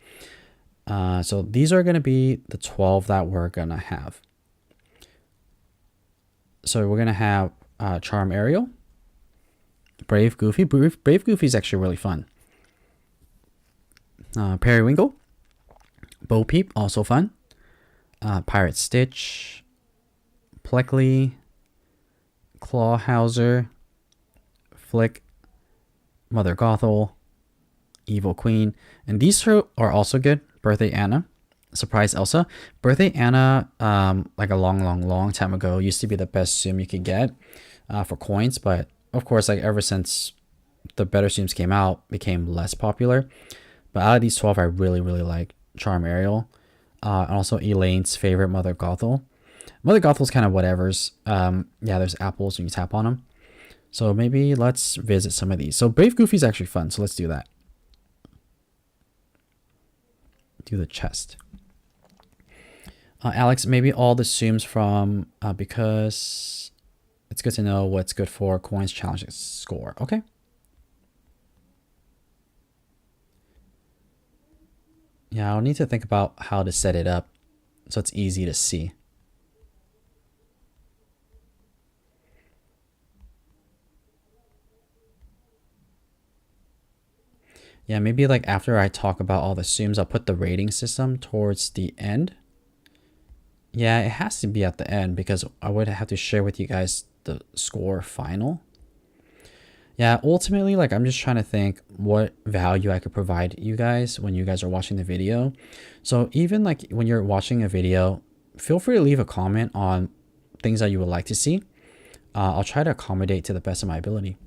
So these are going to be the 12 that we're going to have. So we're going to have Charm Ariel, Brave Goofy. Brave Goofy is actually really fun. Periwinkle, Bo Peep, also fun. Pirate Stitch, Pleckley, Clawhauser, Flick, Mother Gothel, Evil Queen, and these two are also good. Birthday Anna, Surprise Elsa. Birthday Anna, like a long time ago, used to be the best Tsum you could get for coins, but of course, like ever since the better Tsums came out, became less popular. But out of these 12, I really like Charm Ariel, and also Elaine's favorite, Mother Gothel. Mother Gothel's kind of whatever's. Yeah, there's apples when you tap on them. So maybe let's visit some of these. So Brave Goofy's actually fun, so let's do that. Do the chest. Alex, maybe all the Tsums from because it's good to know what's good for coins challenge score. Okay. Yeah, I'll need to think about how to set it up so it's easy to see. Yeah, maybe like after I talk about all the Tsums, I'll put the rating system towards the end. Yeah, it has to be at the end because I would have to share with you guys the score final. Yeah, ultimately, like I'm just trying to think what value I could provide you guys when you guys are watching the video. So even like when you're watching a video, feel free to leave a comment on things that you would like to see. I'll try to accommodate to the best of my ability.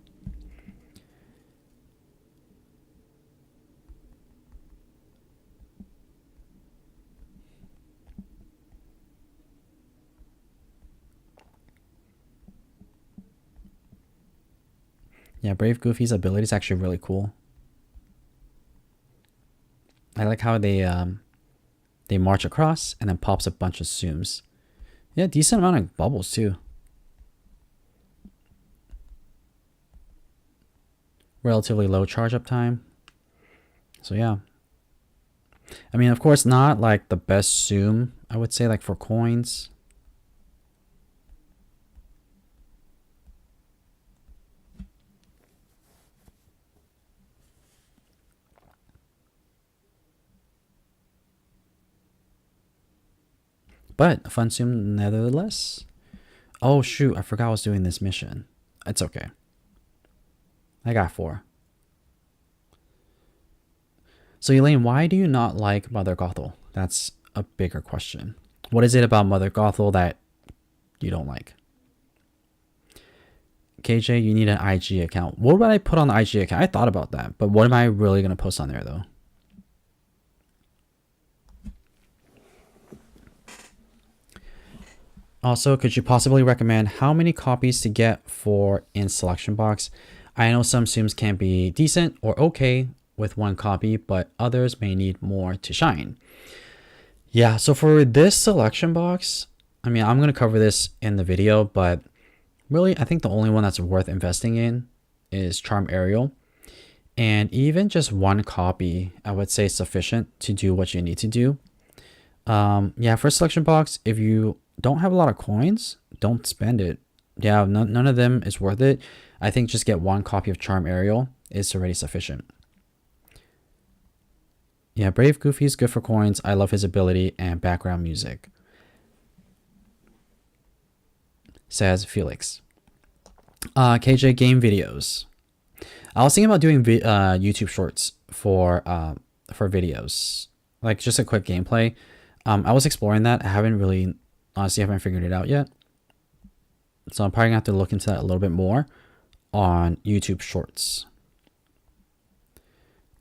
Yeah, Brave Goofy's ability is actually really cool. like how they march across and then pops a bunch of Tsums. Yeah, decent amount of bubbles too. Relatively low charge up time. So yeah. I mean, of course, not like the best Tsum, I would say, like for coins. But a fun Tsum nevertheless. Oh shoot, I forgot I was doing this mission. It's okay. I got 4. So Elaine, why do you not like Mother Gothel? That's a bigger question. What is it about Mother Gothel that you don't like? KJ, you need an IG account. What would I put on the IG account? I thought about that, but what am I really going to post on there though? Also, could you possibly recommend how many copies to get for in selection box? I know some Tsums can be decent or okay with 1 copy, but others may need more to shine. Yeah, so for this selection box, I mean, I'm going to cover this in the video, but really, I think the only one that's worth investing in is Charm Ariel. And even just 1 copy, I would say sufficient to do what you need to do. Yeah, for selection box, if you don't have a lot of coins, don't spend it. Yeah, none of them is worth it. I think just get 1 copy of Charm Ariel is already sufficient. Yeah, Brave Goofy is good for coins. I love his ability and background music, says Felix. KJ game videos. I was thinking about doing YouTube shorts for videos, like just a quick gameplay. I was exploring that. I honestly haven't figured it out yet. So I'm probably gonna have to look into that a little bit more on YouTube shorts.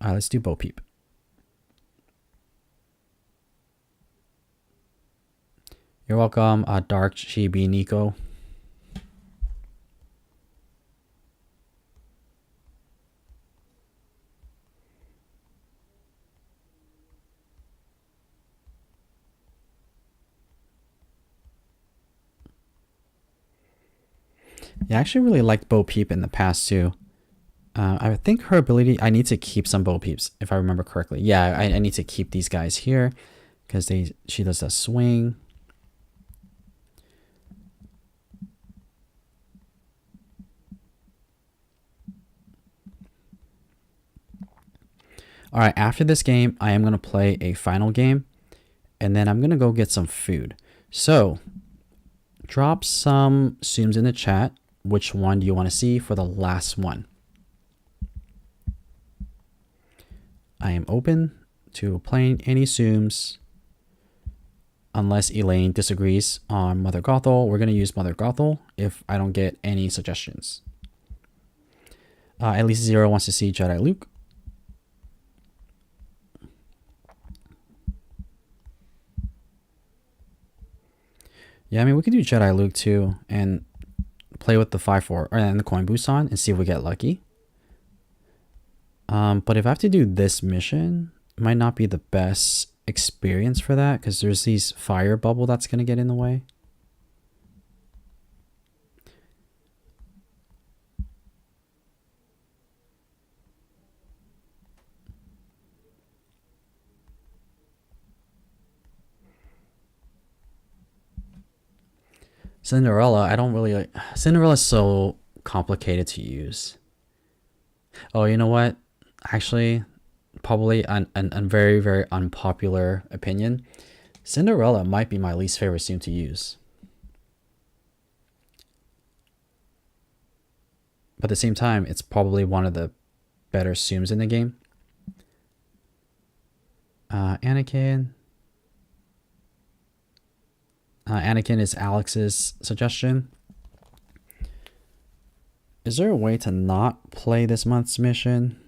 Let's do Bo Peep. You're welcome, Dark Chibi Nico. Yeah, I actually really liked Bo Peep in the past too. I think her ability, I need to keep some Bo Peeps if I remember correctly. Yeah, I need to keep these guys here because she does a swing. All right, after this game, I am going to play a final game, and then I'm going to go get some food. So, drop some Tsums in the chat. Which one do you want to see for the last one? I am open to playing any Tsums, unless Elaine disagrees on Mother Gothel. We're going to use Mother Gothel if I don't get any suggestions. At least Zero wants to see Jedi Luke. Yeah, I mean, we could do Jedi Luke too and play with the 5-4 and the coin boost on and see if we get lucky. But if I have to do this mission, it might not be the best experience for that because there's these fire bubble that's going to get in the way. Cinderella, I don't really like. Cinderella's so complicated to use. Oh, you know what? Actually, probably a very, very unpopular opinion. Cinderella might be my least favorite Tsum to use. But at the same time, it's probably one of the better Tsums in the game. Anakin. Anakin is Alex's suggestion. Is there a way to not play this month's mission?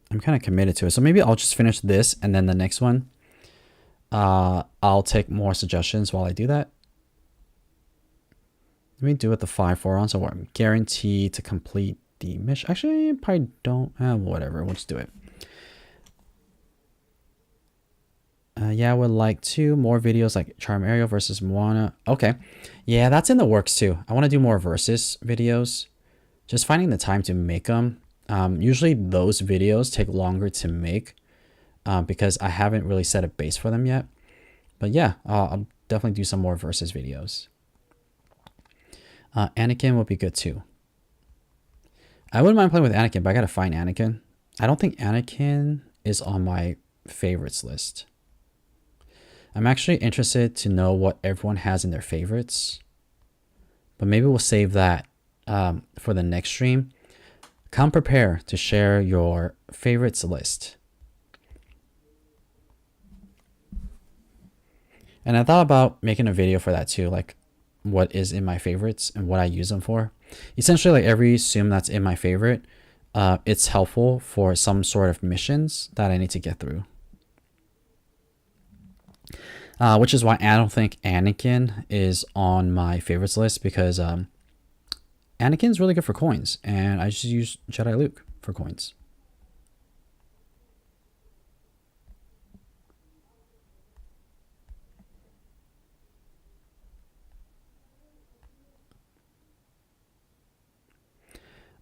I'm kind of committed to it. So maybe I'll just finish this and then the next one. I'll take more suggestions while I do that. Let me do it the 5-4 on, so I'm guaranteed to complete the mission. Actually, I probably don't. Whatever, we'll just do it. Yeah, I would like two more videos like Charm Ariel versus Moana. Okay. Yeah, that's in the works too. I want to do more versus videos. Just finding the time to make them. Usually those videos take longer to make because I haven't really set a base for them yet. But yeah, I'll definitely do some more versus videos. Anakin would be good too. I wouldn't mind playing with Anakin, but I gotta find Anakin. I don't think Anakin is on my favorites list. I'm actually interested to know what everyone has in their favorites. But maybe we'll save that for the next stream. Come prepare to share your favorites list. And I thought about making a video for that too, like what is in my favorites and what I use them for. Essentially, like every Tsum that's in my favorite, it's helpful for some sort of missions that I need to get through. Which is why I don't think Anakin is on my favorites list, because Anakin's really good for coins, and I just use Jedi Luke for coins.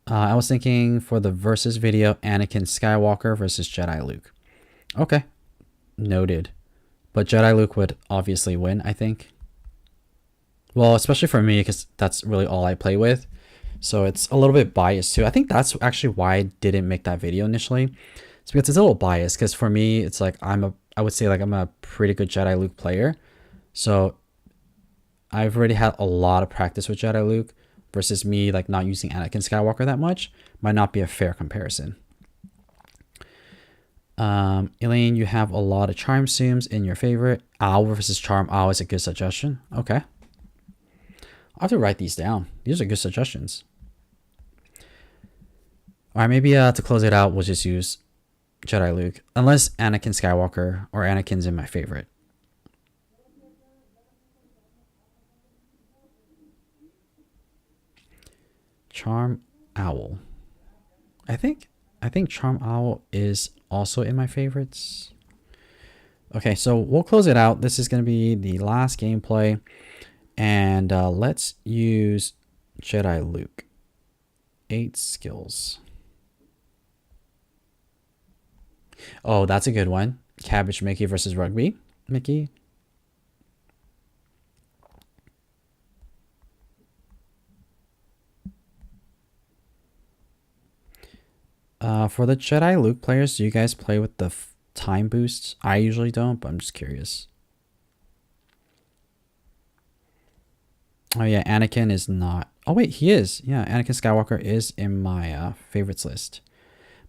I was thinking for the versus video, Anakin Skywalker versus Jedi Luke. Okay, noted. But Jedi Luke would obviously win, I think. Well, especially for me, because that's really all I play with. So it's a little bit biased too. I think that's actually why I didn't make that video initially. It's because it's a little biased, because for me, it's like I would say like I'm a pretty good Jedi Luke player. So I've already had a lot of practice with Jedi Luke versus me like not using Anakin Skywalker that much. Might not be a fair comparison. Elaine, you have a lot of Charm Tsums in your favorite. Owl versus Charm Owl is a good suggestion. Okay. I'll have to write these down. These are good suggestions. Alright, maybe to close it out, we'll just use Jedi Luke. Unless Anakin Skywalker or Anakin's in my favorite. Charm Owl. I think Charm Owl is also in my favorites. Okay, so we'll close it out. This is going to be the last gameplay. And let's use Jedi Luke. 8 skills. Oh, that's a good one. Cabbage Mickey versus Rugby Mickey. For the Jedi Luke players, do you guys play with the time boosts? I usually don't, but I'm just curious. Oh yeah, Anakin is not. Oh wait, he is. Yeah, Anakin Skywalker is in my favorites list.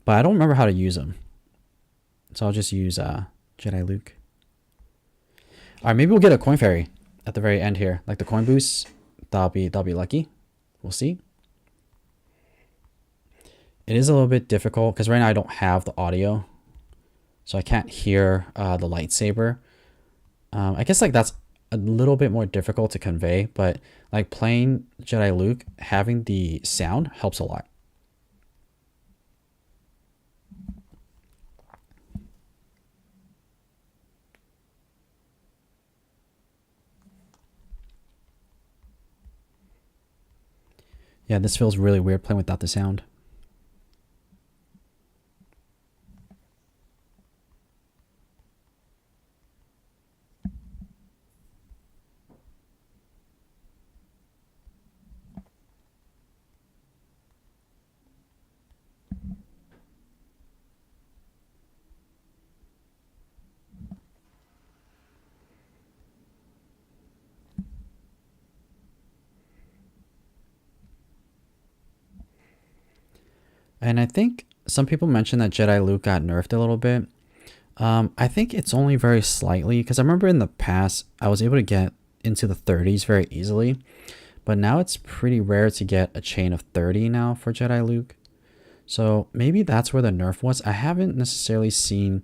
But I don't remember how to use him. So I'll just use Jedi Luke. Alright, maybe we'll get a coin fairy at the very end here. Like the coin boosts. That'll be lucky. We'll see. It is a little bit difficult because right now I don't have the audio. So I can't hear the lightsaber. I guess like that's a little bit more difficult to convey, but like playing Jedi Luke, having the sound helps a lot. Yeah, this feels really weird playing without the sound. And I think some people mentioned that Jedi Luke got nerfed a little bit. I think it's only very slightly, because I remember in the past I was able to get into the 30s very easily, but now it's pretty rare to get a chain of 30 now for Jedi Luke. So maybe that's where the nerf was. I haven't necessarily seen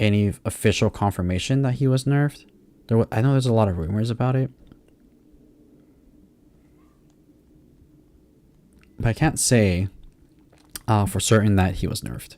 any official confirmation that he was nerfed. I know there's a lot of rumors about it, but I can't say for certain that he was nerfed.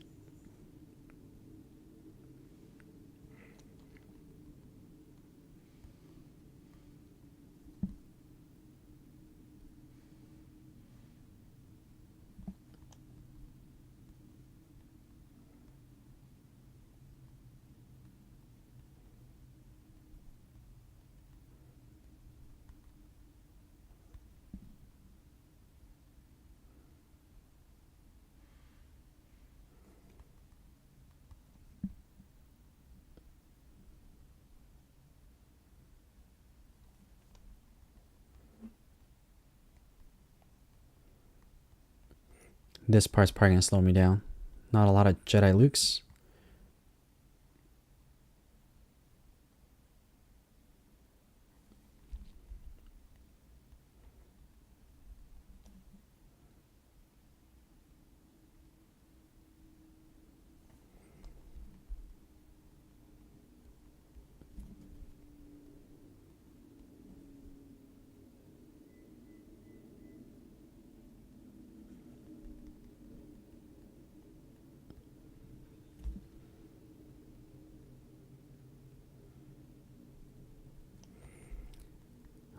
This part's probably gonna slow me down. Not a lot of Jedi Lukes.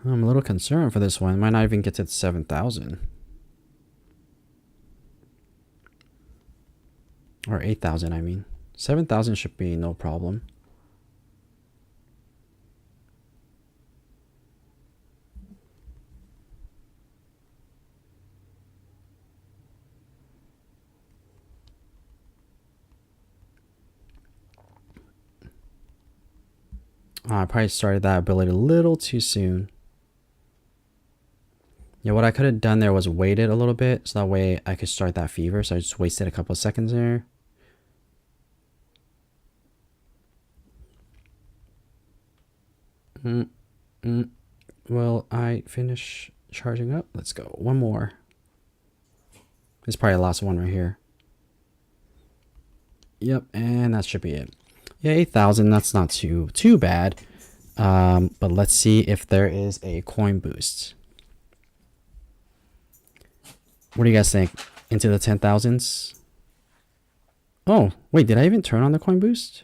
I'm a little concerned for this one. Might not even get to 7,000. Or 8,000, I mean. 7,000 should be no problem. I probably started that ability a little too soon. Yeah, what I could have done there was waited a little bit, so that way I could start that fever. So I just wasted a couple of seconds there. Well, I finish charging up. Let's go. One more. This is probably the last one right here. Yep, and that should be it. Yeah, 8,000. That's not too bad. But let's see if there is a coin boost. What do you guys think? Into the 10,000s? Oh, wait, did I even turn on the coin boost?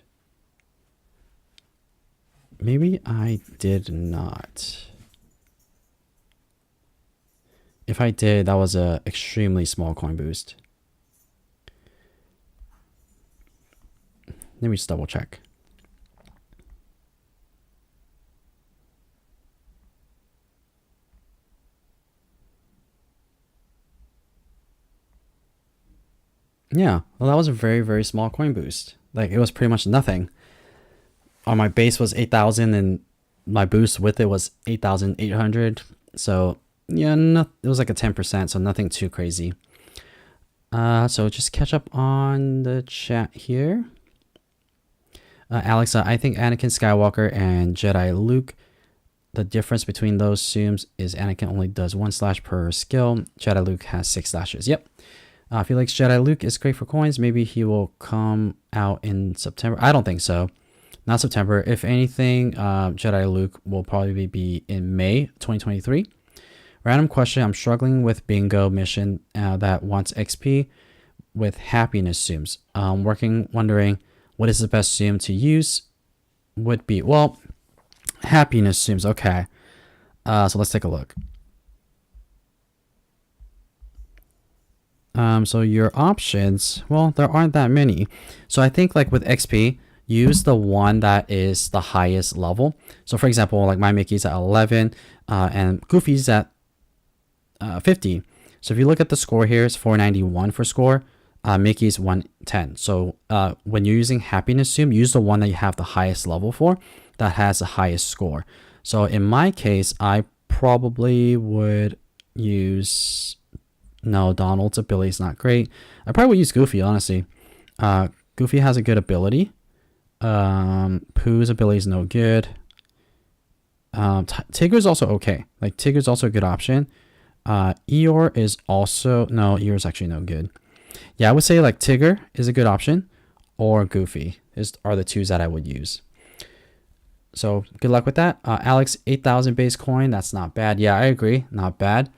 Maybe I did not. If I did, that was a extremely small coin boost. Let me just double check. Yeah, well, that was a very, very small coin boost. Like, it was pretty much nothing. My base was 8,000 and my boost with it was 8,800. So, yeah, it was like a 10%, so nothing too crazy. So just catch up on the chat here. Alex, I think Anakin Skywalker and Jedi Luke, the difference between those Tsums is Anakin only does 1 slash per skill. Jedi Luke has 6 slashes. Yep. Felix, Jedi Luke is great for coins. Maybe he will come out in September. I don't think so. Not September. If anything, Jedi Luke will probably be in May 2023. Random question. I'm struggling with bingo mission that wants XP with happiness Tsums. Wondering what is the best Tsum to use would be. Well, happiness Tsums. Okay. So let's take a look. So your options, well, there aren't that many. So I think like with XP, use the one that is the highest level. So for example, like my Mickey's at 11 and Goofy's at 50. So if you look at the score here, it's 491 for score. Mickey's 110. So when you're using happiness Tsum, use the one that you have the highest level for that has the highest score. So in my case, I probably would use... No, Donald's ability is not great. I probably would use Goofy, honestly. Goofy has a good ability. Pooh's ability is no good. Tigger's also okay. Like, Tigger's also a good option. Eeyore is also... No, Eeyore's actually no good. Yeah, I would say, like, Tigger is a good option. Or Goofy are the twos that I would use. So, good luck with that. Alex, 8,000 base coin. That's not bad. Yeah, I agree. Not bad.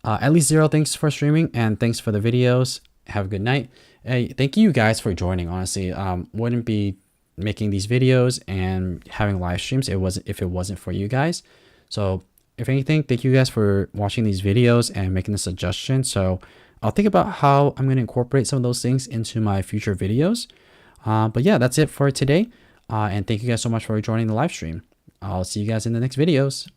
At least Zero, thanks for streaming and thanks for the videos. Have a good night. Hey, thank you guys for joining. Honestly, wouldn't be making these videos and having live streams if it wasn't for you guys. So if anything, thank you guys for watching these videos and making the suggestion. So I'll think about how I'm going to incorporate some of those things into my future videos. But yeah, that's it for today. And thank you guys so much for joining the live stream. I'll see you guys in the next videos.